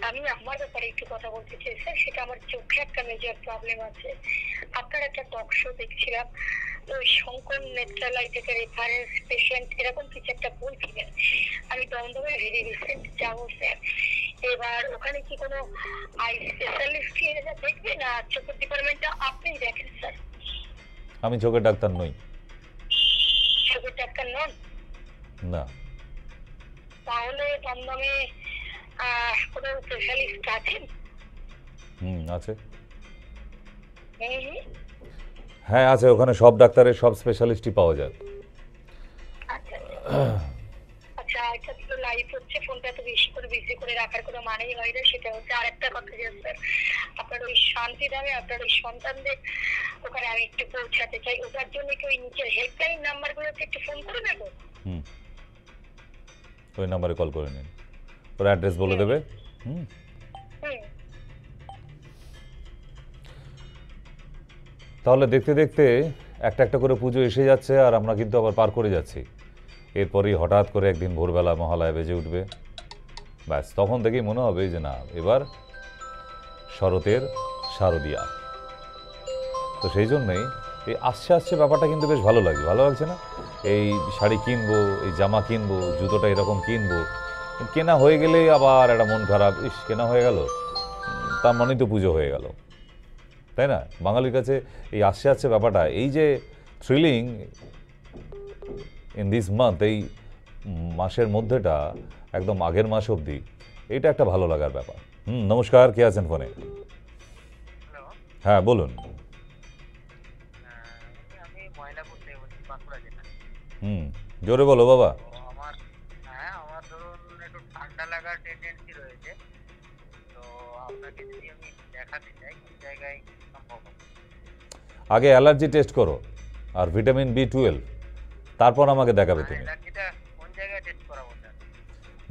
[SPEAKER 3] আমি আমার ব্যাপারে একটু কথা বলতে চাই স্যার, সেটা আমার চোখে একটা মেজর প্রবলেম আছে। আপনার একটা টক শো দেখছিলাম, ওই শঙ্কর নেত্রালয় থেকে রেফারেন্স পেশেন্ট এরকম কিছু একটা বলছিলেন। আমি দমদমে ভেরি রিসেন্ট যাবো স্যার, এবার ওখানে কি কোনো আই স্পেশালিস্ট এসে দেখবে না চোখের ডিপার্টমেন্টটা আপনি দেখেন স্যার?
[SPEAKER 1] আমি চোখের ডাক্তার নই।
[SPEAKER 3] চোখের ডাক্তার নন?
[SPEAKER 1] না।
[SPEAKER 3] তাহলে দমদমে কোনো স্পেশালিস্ট আছেন?
[SPEAKER 1] আছে।
[SPEAKER 3] হুম।
[SPEAKER 1] হ্যাঁ আছে, ওখানে সব ডাক্তারের সব স্পেশালিস্টই পাওয়া যায়।
[SPEAKER 3] আচ্ছা আচ্ছা, এটা তো লাইভ হচ্ছে, ফোনটা তো বেশি করে রাখার কোনো মানেই হয় না। সেটা হচ্ছে আরেকটা কথা যে স্যার, আপনার ওই শান্তিধামে আপনার ওই সন্তানদের ওখানে আমি একটু পৌঁছাতে চাই, ওটার জন্য কি ওই নিচের হেল্পলাইন নাম্বারগুলোতে একটু ফোন করে দেবো?
[SPEAKER 1] ওই নাম্বারে কল করে নিন, ওর অ্যাড্রেস বলে দেবে। তাহলে দেখতে দেখতে একটা একটা করে পুজো এসে যাচ্ছে, আর আমরা কিন্তু আবার পার করে যাচ্ছি। এরপরই হঠাৎ করে একদিন ভোরবেলা মহালয়া বেজে উঠবে, ব্যাস তখন থেকেই মনে হবে যে না এবার শরতের শারদিয়া। তো সেই জন্যই এই আসছে আসছে ব্যাপারটা কিন্তু বেশ ভালো লাগছে। ভালো লাগছে না? এই শাড়ি কিনবো, এই জামা কিনবো, জুতোটা এরকম কিনবো, কেনা হয়ে গেলেই আবার একটা মন খারাপ, ইস কেনা হয়ে গেল, তার মনেই তো পুজো হয়ে গেল, তাই না? বাঙালির কাছে এই আসছে আসছে ব্যাপারটা, এই যে থ্রিলিং ইন দিস মান্থ, এই মাসের মধ্যেটা একদম আগের মাস অবধি, এইটা একটা ভালো লাগার ব্যাপার। নমস্কার, কে আছেন ফোনে? হ্যাঁ বলুন। জোরে বলো বাবা।
[SPEAKER 4] আমার ধরুন একটু ঠান্ডা লাগার টেন্ডেন্সি রয়েছে, তো আপনাকে যদি আমি দেখাতে চাই কোন জায়গায় সম্ভব?
[SPEAKER 1] আগে অ্যালার্জি টেস্ট করো আর ভিটামিন B12, তারপর আমাকে দেখাবে তুমি।
[SPEAKER 4] অ্যালার্জিটা কোন জায়গায় টেস্ট করাবো স্যার?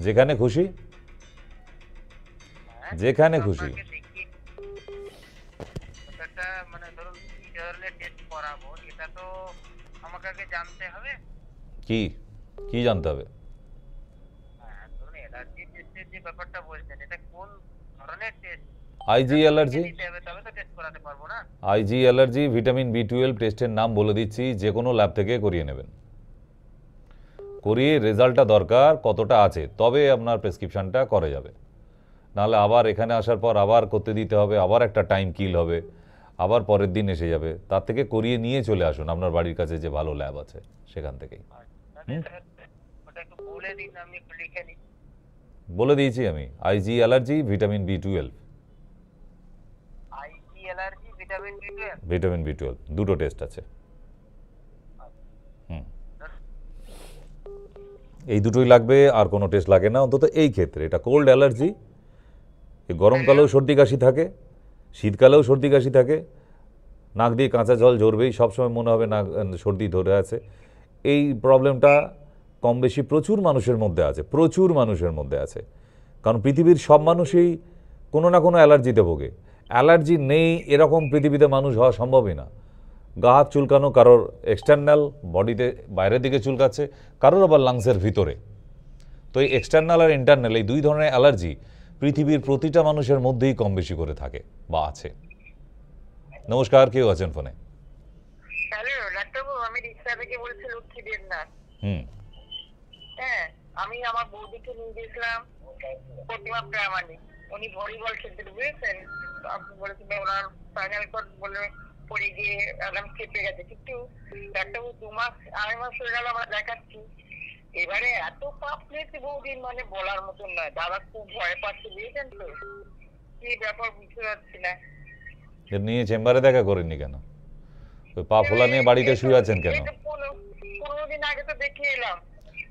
[SPEAKER 1] যেখানে খুশি, যেখানে খুশি।
[SPEAKER 4] মানে ধরুন কি ধরনের টেস্ট করাবো এটা তো আমাকে আগে জানতে হবে।
[SPEAKER 1] কি কি জানতে হবে?
[SPEAKER 4] ধরুন অ্যালার্জি টেস্টের যে ব্যাপারটা বলছেন, এটা কোন ধরনের টেস্ট?
[SPEAKER 1] আইজি অ্যালার্জি,
[SPEAKER 4] তবে তো টেস্ট করাতে পারবো না।
[SPEAKER 1] আইজি অ্যালার্জি ভিটামিন B12 টেস্টের নাম বলে দিচ্ছি, যে কোনো ল্যাব থেকে করিয়ে নেবেন। করিয়ে রেজাল্টটা দরকার কতটা আছে, তবে আপনার প্রেসক্রিপশনটা করে যাবে। নাহলে আবার এখানে আসার পর আবার করতে দিতে হবে, আবার একটা টাইম কিল হবে, আবার পরের দিন এসে যাবে। তার থেকে করিয়ে নিয়ে চলে আসুন আপনার বাড়ির কাছে যে ভালো ল্যাব আছে সেখান থেকেই। বলে দিয়েছি আমি, IG allergy vitamin B12, vitamin B12 দুটো টেস্ট আছে। এই দুটোই লাগবে, আর কোনো টেস্ট লাগে না অন্তত এই ক্ষেত্রে। এটা কোল্ড অ্যালার্জি, গরমকালেও সর্দি কাশি থাকে, শীতকালেও সর্দি কাশি থাকে, নাক দিয়ে কাঁচা জল ঝরবেই, সবসময় মনে হবে না সর্দি ধরে আছে। এই প্রবলেমটা কম বেশি প্রচুর মানুষের মধ্যে আছে, প্রচুর মানুষের মধ্যে আছে। কারণ পৃথিবীর সব মানুষই কোনো না কোনো অ্যালার্জিতে ভোগে। অ্যালার্জি নেই এরকম পৃথিবীতে মানুষ হওয়া সম্ভবই না। গা হাত চুলকানো, কারোর এক্সটার্নাল বডিতে বাইরের দিকে চুলকাচ্ছে, কারোর আবার লাংসের ভিতরে। তো এই এক্সটার্নাল আর ইন্টারনাল এই দুই ধরনের অ্যালার্জি পৃথিবীর প্রতিটা মানুষের মধ্যেই কম বেশি করে থাকে বা আছে। নমস্কার, কেউ আছেন ফোনে?
[SPEAKER 3] হ্যালো ডাক্তারবাবু, আমি রিক্সা থেকে বলছি, লক্ষ্মী দেবনাথ। হ্যাঁ, আমি আমার বৌদিকে নিয়ে গেছিলাম প্রতিমা প্রামাণিক, উনি ভলিবল খেলতে, বুঝেছেন? আপনি বলেছেন ওনার ফাইনাল কোর্ট বলে পড়ে গিয়ে একদম কেঁপে গেছে, কিন্তু ডাক্তারবাবু 2 মাস 2.5 মাস হয়ে গেল আমরা দেখাচ্ছি। এবারে এত পাপ নিয়েছে বৌদিন, মানে বলার মতন নয়। দাদা খুব ভয় পাচ্ছে, বুঝেছেন তো? কি ব্যাপার বুঝতে পারছি না।
[SPEAKER 1] নিয়ে চেম্বারে দেখা করেননি কেন? ওই পা ফোলা নিয়ে বাড়িতে শুয়ে আছেন কেন?
[SPEAKER 3] 15 দিন আগে তো দেখিয়ে এলাম।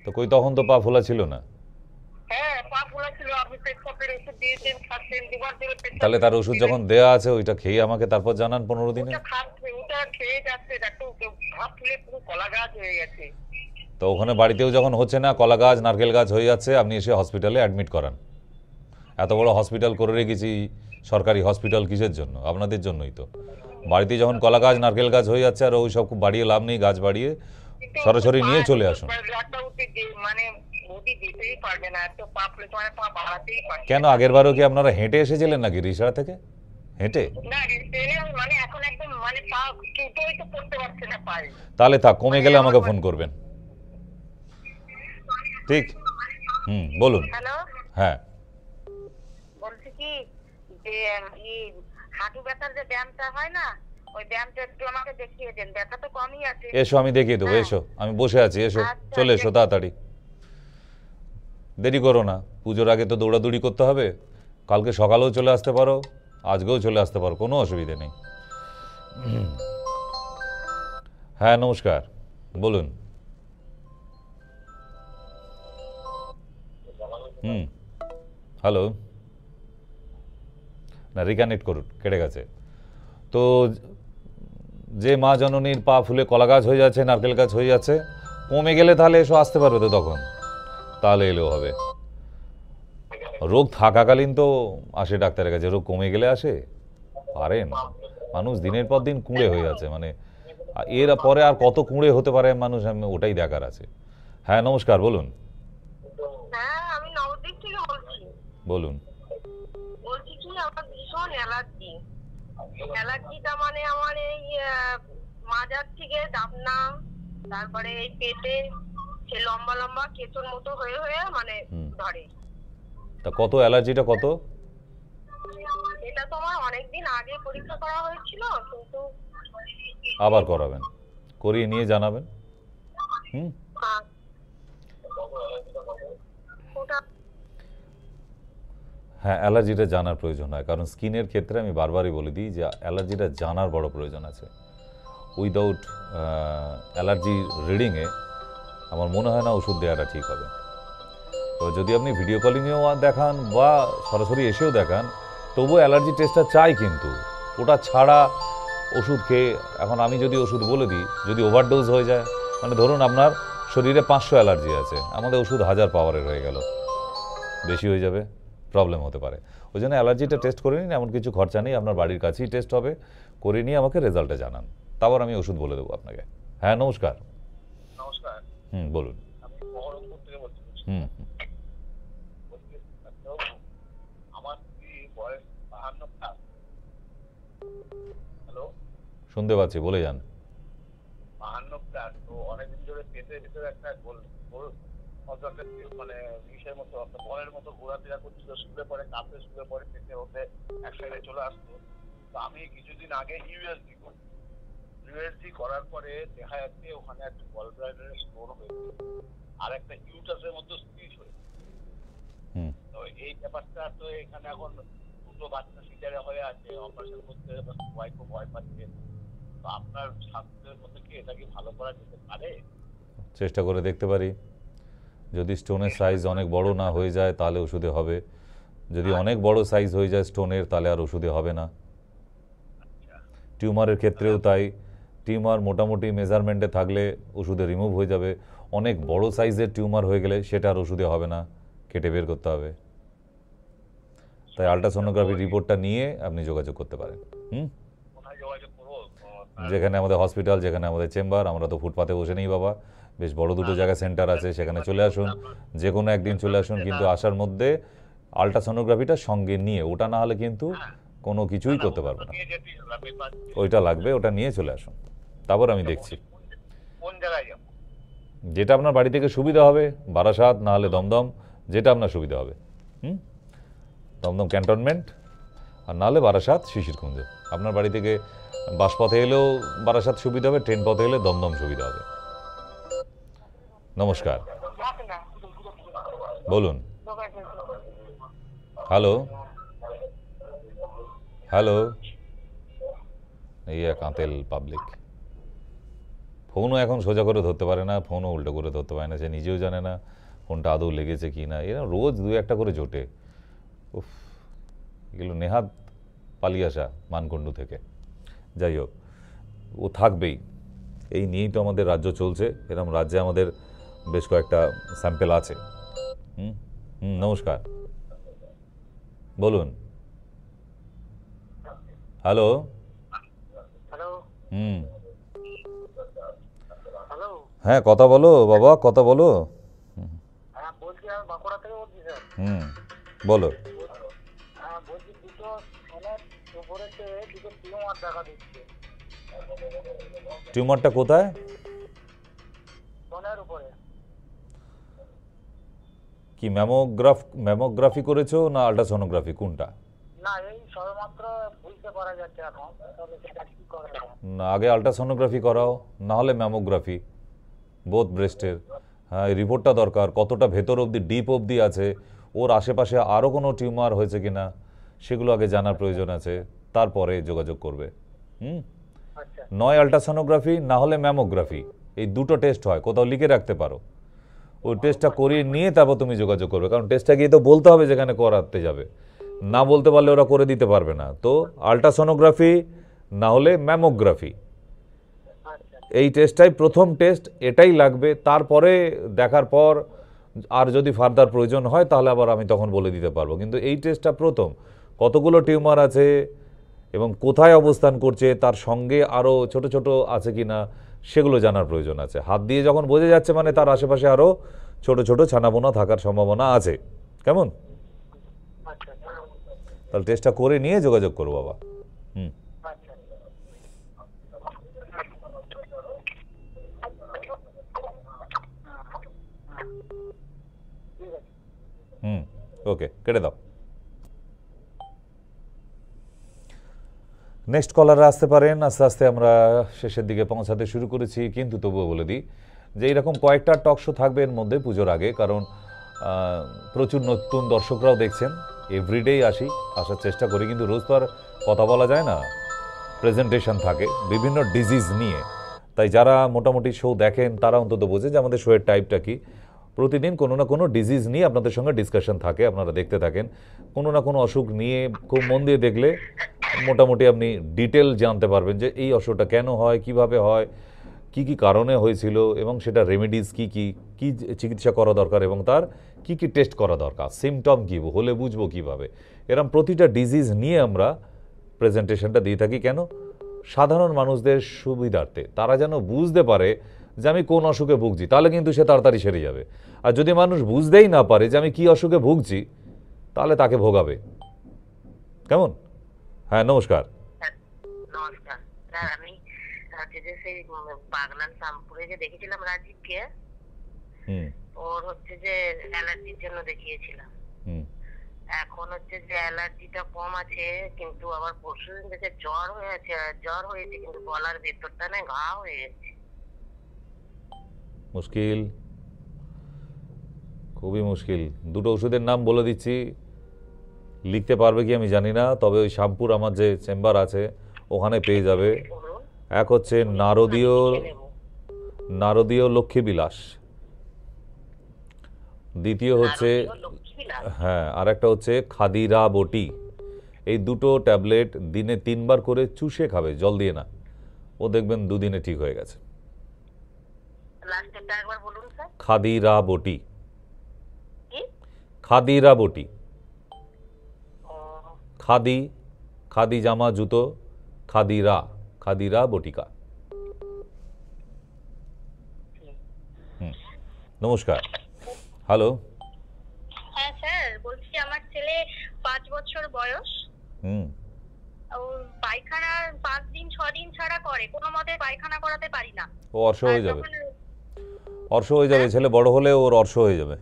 [SPEAKER 1] তো কই তখন তো পা ফোলা ছিল না?
[SPEAKER 3] হ্যাঁ, পা ফোলা ছিল। আপনি পেটসাপের ওষুধ দিয়েছেন, খাচ্ছেন, দুবার দিলে পেটসাপ।
[SPEAKER 1] তাহলে তার ওষুধ যখন দেয়া আছে ওইটা খেয়ে আমাকে তারপর জানান 15 দিনে।
[SPEAKER 3] ওটা খেয়ে যাচ্ছে ডাক্তার, ভাত তুলে পুরো কলা গাছ হয়ে গেছে।
[SPEAKER 1] তো ওখানে বাড়িতেও যখন হচ্ছে না, কলা গাছ নারকেল গাছ হয়ে যাচ্ছে, আপনি এসে হসপিটালে অ্যাডমিট করান। এত বড় হসপিটাল করে রেখেছি, সরকারি হসপিটাল কিসের জন্য? আপনাদের জন্যই তো। বাড়িতে যখন কলা গাছ নারকেল গাছ হয়ে যাচ্ছে, আর ওই সব খুব বাড়িয়ে লাভ নেই, গাছ বাড়িয়ে সরাসরি নিয়ে চলে আসুন। কেন আগের বারও কি আপনারা হেঁটে এসেছিলেন নাকি রিসরা থেকে? হেঁটে? তাহলে থাক, কমে গেলে আমাকে ফোন করবেন। ঠিক, বলুন। হ্যাঁ,
[SPEAKER 3] কি যে হাঁটু ব্যথার যে ব্যায়ামটা হয় না, ওই ব্যায়ামটা একটু আমাকে দেখিয়ে দেন, ব্যথা তো কমই আছে।
[SPEAKER 1] এসো, আমি দেখিয়ে দেবো। এসো, আমি বসে আছি, এসো,
[SPEAKER 3] আচ্ছা,
[SPEAKER 1] চলে এসো তাড়াতাড়ি, দেরি করো না। পুজোর আগে তো দৌড়াদৌড়ি করতে হবে। কালকে সকালেও চলে আসতে পারো, আজকেও চলে আসতে পারো, কোনো অসুবিধে নেই। হ্যাঁ নমস্কার, বলুন। হ্যালো, না রিকানেক্ট করুন, কেটে গেছে তো। যে মা জননীর পা ফুলে কলা গাছ হয়ে যাচ্ছে, নারকেল গাছ হয়ে যাচ্ছে, কমে গেলে তাহলে এসো, আসতে পারবে তো তখন, তাহলে এলেও হবে। রোগ থাকাকালীন তো আসে ডাক্তারের কাছে, রোগ কমে গেলে আসে পারেন। মানুষ দিনের পর দিন কুঁড়ে হয়ে যাচ্ছে, মানে এর পরে আর কত কুঁড়ে হতে পারে মানুষ, ওটাই দেখার আছে। হ্যাঁ নমস্কার, বলুন।
[SPEAKER 3] হ্যাঁ, আমি নবদ্বীপ থেকে বলছি।
[SPEAKER 1] বলুন।
[SPEAKER 3] বলছি কি, আমার ভীষণ অ্যালার্জি। অ্যালার্জিটা মানে আমার এই মাজার থেকে ডাবনা, তারপরে এই পেটে সে লম্বা লম্বা কেঁচোর মতো হয়ে হয়ে মানে ধরে।
[SPEAKER 1] তা কত অ্যালার্জিটা কত?
[SPEAKER 3] এটা তো আমার অনেকদিন আগে পরীক্ষা করা হয়েছিল, কিন্তু
[SPEAKER 1] আবার করাবেন, করিয়ে নিয়ে জানাবেন। হ্যাঁ, অ্যালার্জিটা জানার প্রয়োজন হয়, কারণ স্কিনের ক্ষেত্রে আমি বারবারই বলে দিই যে অ্যালার্জিটা জানার বড় প্রয়োজন আছে। উইদাউট অ্যালার্জি রিডিংয়ে আমার মনে হয় না ওষুধ দেওয়াটা ঠিক হবে। তো যদি আপনি ভিডিও কলিংয়েও দেখান বা সরাসরি এসেও দেখান, তবুও অ্যালার্জি টেস্টটা চাই, কিন্তু ওটা ছাড়া ওষুধ খেয়ে, এখন আমি যদি ওষুধ বলে দিই, যদি ওভারডোজ হয়ে যায়, মানে ধরুন আপনার শরীরে 500 অ্যালার্জি আছে, আমাদের ওষুধ 1000 পাওয়ারের হয়ে গেল, বেশি হয়ে যাবে, প্রবলেম হতে পারে। ওই জন্য অ্যালার্জিটা টেস্ট করে নিন, এমন কিছু খরচা নেই, আপনার বাড়ির কাছেই টেস্ট হবে, করে নিয়ে আমাকে রেজাল্টে জানান, তারপর আমি ওষুধ বলে দেবো আপনাকে। হ্যাঁ নমস্কার।
[SPEAKER 2] নমস্কার।
[SPEAKER 1] বলুন।
[SPEAKER 2] আমি বহরমপুর থেকে বলছি। আমার কি বয়স 52? হ্যালো,
[SPEAKER 1] শুনতে পাচ্ছি, বলে যান।
[SPEAKER 2] 52 তো অনেকদিন ধরে পেটের ভিতরে একটা মানে বিষের মতো, বলের মতো ঘোরাফেরা করছিল, শুলে পরে কাঁপে, শুলে পরে পেটে ওঠে, এক সাইডে চলে আসতো। তো আমি কিছুদিন আগে ইউএসজি করি। ইউএসজি করার পরে দেখা যাচ্ছে ওখানে একটা গল ব্লাডারের স্টোন হয়েছে, আর একটা ইউটাসের মতো স্পিচ হয়েছে। তো এই ব্যাপারটা তো এখানে এখন দুটো বাচ্চা সিজারে হয়ে আছে, অপারেশন করতে ওয়াইফও ভয় পাচ্ছে। তো আপনার স্বাস্থ্যের মধ্যে কি এটা কি ভালো করা যেতে পারে?
[SPEAKER 1] চেষ্টা করে দেখতে পারি। যদি স্টোনের সাইজ অনেক বড় না হয়ে যায় তাহলে ওষুধে হবে, যদি অনেক বড় সাইজ হয়ে যায় স্টোনের তাহলে আর ওষুধে হবে না। টিউমারের ক্ষেত্রেও তাই, টিউমার মোটামুটি মেজারমেন্টে থাকলে ওষুধে রিমুভ হয়ে যাবে, অনেক বড় সাইজের টিউমার হয়ে গেলে সেটা আর ওষুধে হবে না, কেটে বের করতে হবে। তাই আল্ট্রাসোনোগ্রাফি রিপোর্টটা নিয়ে আপনি যোগাযোগ করতে পারেন। যেখানে আমাদের হসপিটাল, যেখানে আমাদের চেম্বার, আমরা তো ফুটপাতে বসে নেই বাবা, বেশ বড় দুটো জায়গায় সেন্টার আছে, সেখানে চলে আসুন, যে কোনো একদিন চলে আসুন, কিন্তু আসার মধ্যে আল্ট্রাসোনোগ্রাফিটা সঙ্গে নিয়ে, ওটা না হলে কিন্তু কোনো কিছুই করতে পারবো না। ওইটা লাগবে, ওটা নিয়ে চলে আসুন, তারপর আমি দেখছি যেটা আপনার বাড়ি থেকে সুবিধা হবে, বারাসাত না হলে দমদম, যেটা আপনার সুবিধা হবে। দমদম ক্যান্টনমেন্ট, আর নাহলে বারাসাত শিশিরকুঞ্জ। আপনার বাড়ি থেকে বাস পথে এলেও বারাসাত সুবিধা হবে, ট্রেন পথে এলে দমদম সুবিধা হবে। নমস্কার, বলুন। হ্যালো, হ্যালো, এই কাঁতেল পাবলিক, ফোনও এখন সোজা করে ধরতে পারে না, ফোনও উল্টো করে ধরতে পারে না, সে নিজেও জানে না ফোনটা আদৌ লেগেছে কি না। এরা রোজ দু একটা করে জোটে, উফ, এগুলো নেহাত পালিয়ে আসা মানকুণ্ডু থেকে। যাই হোক, ও থাকবেই, এই নিয়েই তো আমাদের রাজ্য চলছে, এরকম রাজ্যে আমাদের বেশ কয়েকটা স্যাম্পেল আছে। নমস্কার, বলুন। হ্যালো, হ্যাঁ কথা বলো বাবা, কথা বলো। বলো। টিউমারটা কোথায়? কি ম্যামোগ্রাফি করেছো না আল্ট্রাসোনোগ্রাফি, কোনটা?
[SPEAKER 4] না, এই সবেমাত্র বুঝতে পারা যাচ্ছে এখন, তাহলে সেটা কি করা যায়?
[SPEAKER 1] না, আগে আল্ট্রাসোনোগ্রাফি করাও, না হলে ম্যামোগ্রাফি, বোথ ব্রেস্টের। হ্যাঁ, এই রিপোর্টটা দরকার, কতটা ভেতর অবধি ডিপ অবধি আছে, ওর আশেপাশে আরও কোনো টিউমার হয়েছে কিনা সেগুলো আগে জানার প্রয়োজন আছে, তারপরে যোগাযোগ করবে।
[SPEAKER 4] আচ্ছা,
[SPEAKER 1] নয় আল্ট্রাসোনোগ্রাফি, না হলে ম্যামোগ্রাফি, এই দুটো টেস্ট হয়, কোথাও লিখে রাখতে পারো। ওই টেস্টটা করিয়ে নিয়ে তারপর তুমি যোগাযোগ করবে, কারণ টেস্টটা গিয়ে তো বলতে হবে যেখানে করাতে যাবে, না বলতে পারলে ওরা করে দিতে পারবে না। তো আল্ট্রাসোনোগ্রাফি না হলে ম্যামোগ্রাফি,
[SPEAKER 4] আচ্ছা,
[SPEAKER 1] এই টেস্টটাই প্রথম টেস্ট, এটাই লাগবে। তারপরে দেখার পর আর যদি ফার্দার প্রয়োজন হয় তাহলে আবার আমি তখন বলে দিতে পারবো, কিন্তু এই টেস্টটা প্রথম। কতগুলো টিউমার আছে এবং কোথায় অবস্থান করছে, তার সঙ্গে আরও ছোট ছোট আছে কি না সেগুলো জানার প্রয়োজন আছে। হাত দিয়ে যখন বোঝা যাচ্ছে মানে তার আশেপাশে আরও ছোট ছোট ছানাপোনা থাকার সম্ভাবনা আছে। কেমন?
[SPEAKER 4] আচ্ছা,
[SPEAKER 1] তাহলে টেস্টটা করে নিয়ে যোগাযোগ করো বাবা।
[SPEAKER 4] আচ্ছা।
[SPEAKER 1] ওকে, কেটে দাও। নেক্সট কলার আসতে পারেন। আস্তে আস্তে আমরা শেষের দিকে পৌঁছাতে শুরু করেছি, কিন্তু তবুও বলে দিই যে এইরকম কয়েকটা টক শো থাকবে এর মধ্যে পুজোর আগে, কারণ প্রচুর নতুন দর্শকরাও দেখছেন। এভরিডেই আসার চেষ্টা করি, কিন্তু রোজ তো আর কথা বলা যায় না, প্রেজেন্টেশন থাকে বিভিন্ন ডিজিজ নিয়ে। তাই যারা মোটামুটি শো দেখেন তারা অন্তত বোঝে যে আমাদের শোয়ের টাইপটা কি। প্রতিদিন কোনো না কোনো ডিজিজ নিয়ে আপনাদের সঙ্গে ডিসকাশন থাকে, আপনারা দেখতে থাকেন। কোনো না কোনো অসুখ নিয়ে খুব মন দিয়ে দেখলে মোটামুটি আপনি ডিটেল জানতে পারবেন যে এই অসুখটা কেন হয়, কিভাবে হয়, কি কি কারণে হয়েছিল, এবং সেটা রেমেডিস কি কি কি চিকিৎসা করা দরকার, এবং তার কি কি টেস্ট করা দরকার, সিমটম কী হলে বুঝবো কিভাবে। এরকম প্রতিটা ডিজিজ নিয়ে আমরা প্রেজেন্টেশনটা দিয়ে থাকি। কেন? সাধারণ মানুষদের সুবিধার্থে, তারা যেন বুঝতে পারে যে আমি কোন অসুখে ভুগছি, তাহলে কিন্তু সে তাড়াতাড়ি সেরে যাবে। আর যদি মানুষ বুঝতেই না পারে যে আমি কি অসুখে ভুগছি, তাহলে তাকে ভোগাবে। কেমন? হ্যাঁ, নমস্কার।
[SPEAKER 3] নমস্কার স্যার, আমি হচ্ছে যে সেই বাগনান শ্যামপুরে যে দেখেছিলাম রাজীবকে, ওর হচ্ছে যে অ্যালার্জির জন্য দেখিয়েছিলাম। এখন হচ্ছে যে অ্যালার্জিটা কম আছে, কিন্তু আবার পরশুদিন থেকে জ্বর হয়েছে, কিন্তু গলার ভেতরটা না ঘা হয়ে গেছে।
[SPEAKER 1] মুশকিল, খুবই মুশকিল। দুটো ওষুধের নাম বলে দিচ্ছি, লিখতে পারবে কি আমি জানি না, তবে ওই শ্যামপুর আমার যে চেম্বার আছে ওখানে পেয়ে যাবে। এক হচ্ছে নারদীয় লক্ষ্মীবিলাস, দ্বিতীয় হচ্ছে হ্যাঁ, আর একটা হচ্ছে খাদিরা বটি। এই দুটো ট্যাবলেট দিনে 3 বার করে চুষে খাবে, জল দিয়ে না। ও দেখবেন 2 দিনে ঠিক হয়ে গেছে। খাদিরা বটি, খাদিরা বটি, খাদি জামা জুতো, খাদিরা বটিকা। নমস্কার। হ্যালো।
[SPEAKER 3] হ্যাঁ স্যার, বলছি আমার ছেলে 5 বছর বয়স। ওর পায়খানা 5 দিন 6 দিন ছাড়া করে, কোনো মতে পায়খানা করাতে পারি না।
[SPEAKER 1] ও অর্শ হয়ে যাবে, অর্শ হয়ে যাবে। ছেলে বড় হলে ওর অর্শ হয়ে যাবে।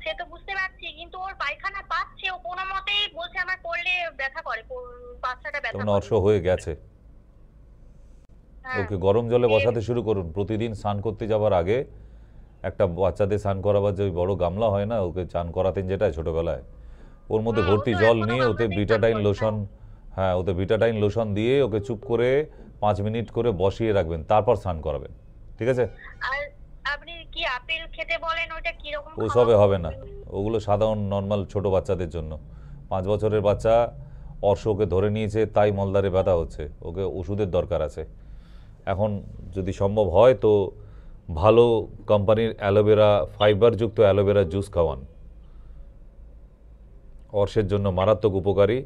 [SPEAKER 3] সে তো বুঝতে পারছি, কিন্তু ওর পায়খানা পাচ্ছে, ও কোনো মতেই বলছে আমার করলে ব্যথা করে, পাছাটা ব্যথা করে।
[SPEAKER 1] অর্শ হয়ে গেছে। ওকে গরম জলে বসাতে শুরু করুন। প্রতিদিন স্নান করতে যাবার আগে একটা বাচ্চাদের স্নান করাবার যে বড় গামলা হয় না, ওকে চান করাতেন যেটা ছোটবেলায়, ওর মধ্যে ভর্তি জল নিয়ে ওতে বিটাডাইন লোশন, হ্যাঁ ওতে বিটাডাইন লোশন দিয়ে ওকে চুপ করে 5 মিনিট করে বসিয়ে রাখবেন, তারপর স্নান করাবেন। ঠিক আছে?
[SPEAKER 3] আর আপনি কি আপেল খেতে বলেন, ওটা কি রকম?
[SPEAKER 1] ওসবে হবে না, ওগুলো সাধারণ নর্মাল ছোট বাচ্চাদের জন্য। 5 বছরের বাচ্চা, অর্শ ওকে ধরে নিয়েছে তাই মলদারে ব্যথা হচ্ছে, ওকে ওষুধের দরকার আছে। এখন যদি সম্ভব হয় তো ভালো কোম্পানির অ্যালোভেরা, ফাইবারযুক্ত অ্যালোভেরা জুস খাওয়ান, অর্শের জন্য মারাত্মক উপকারী।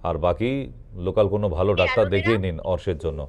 [SPEAKER 1] আর বাকি লোকাল কোনো ভালো ডাক্তার দেখিয়ে নিন অর্শের জন্য।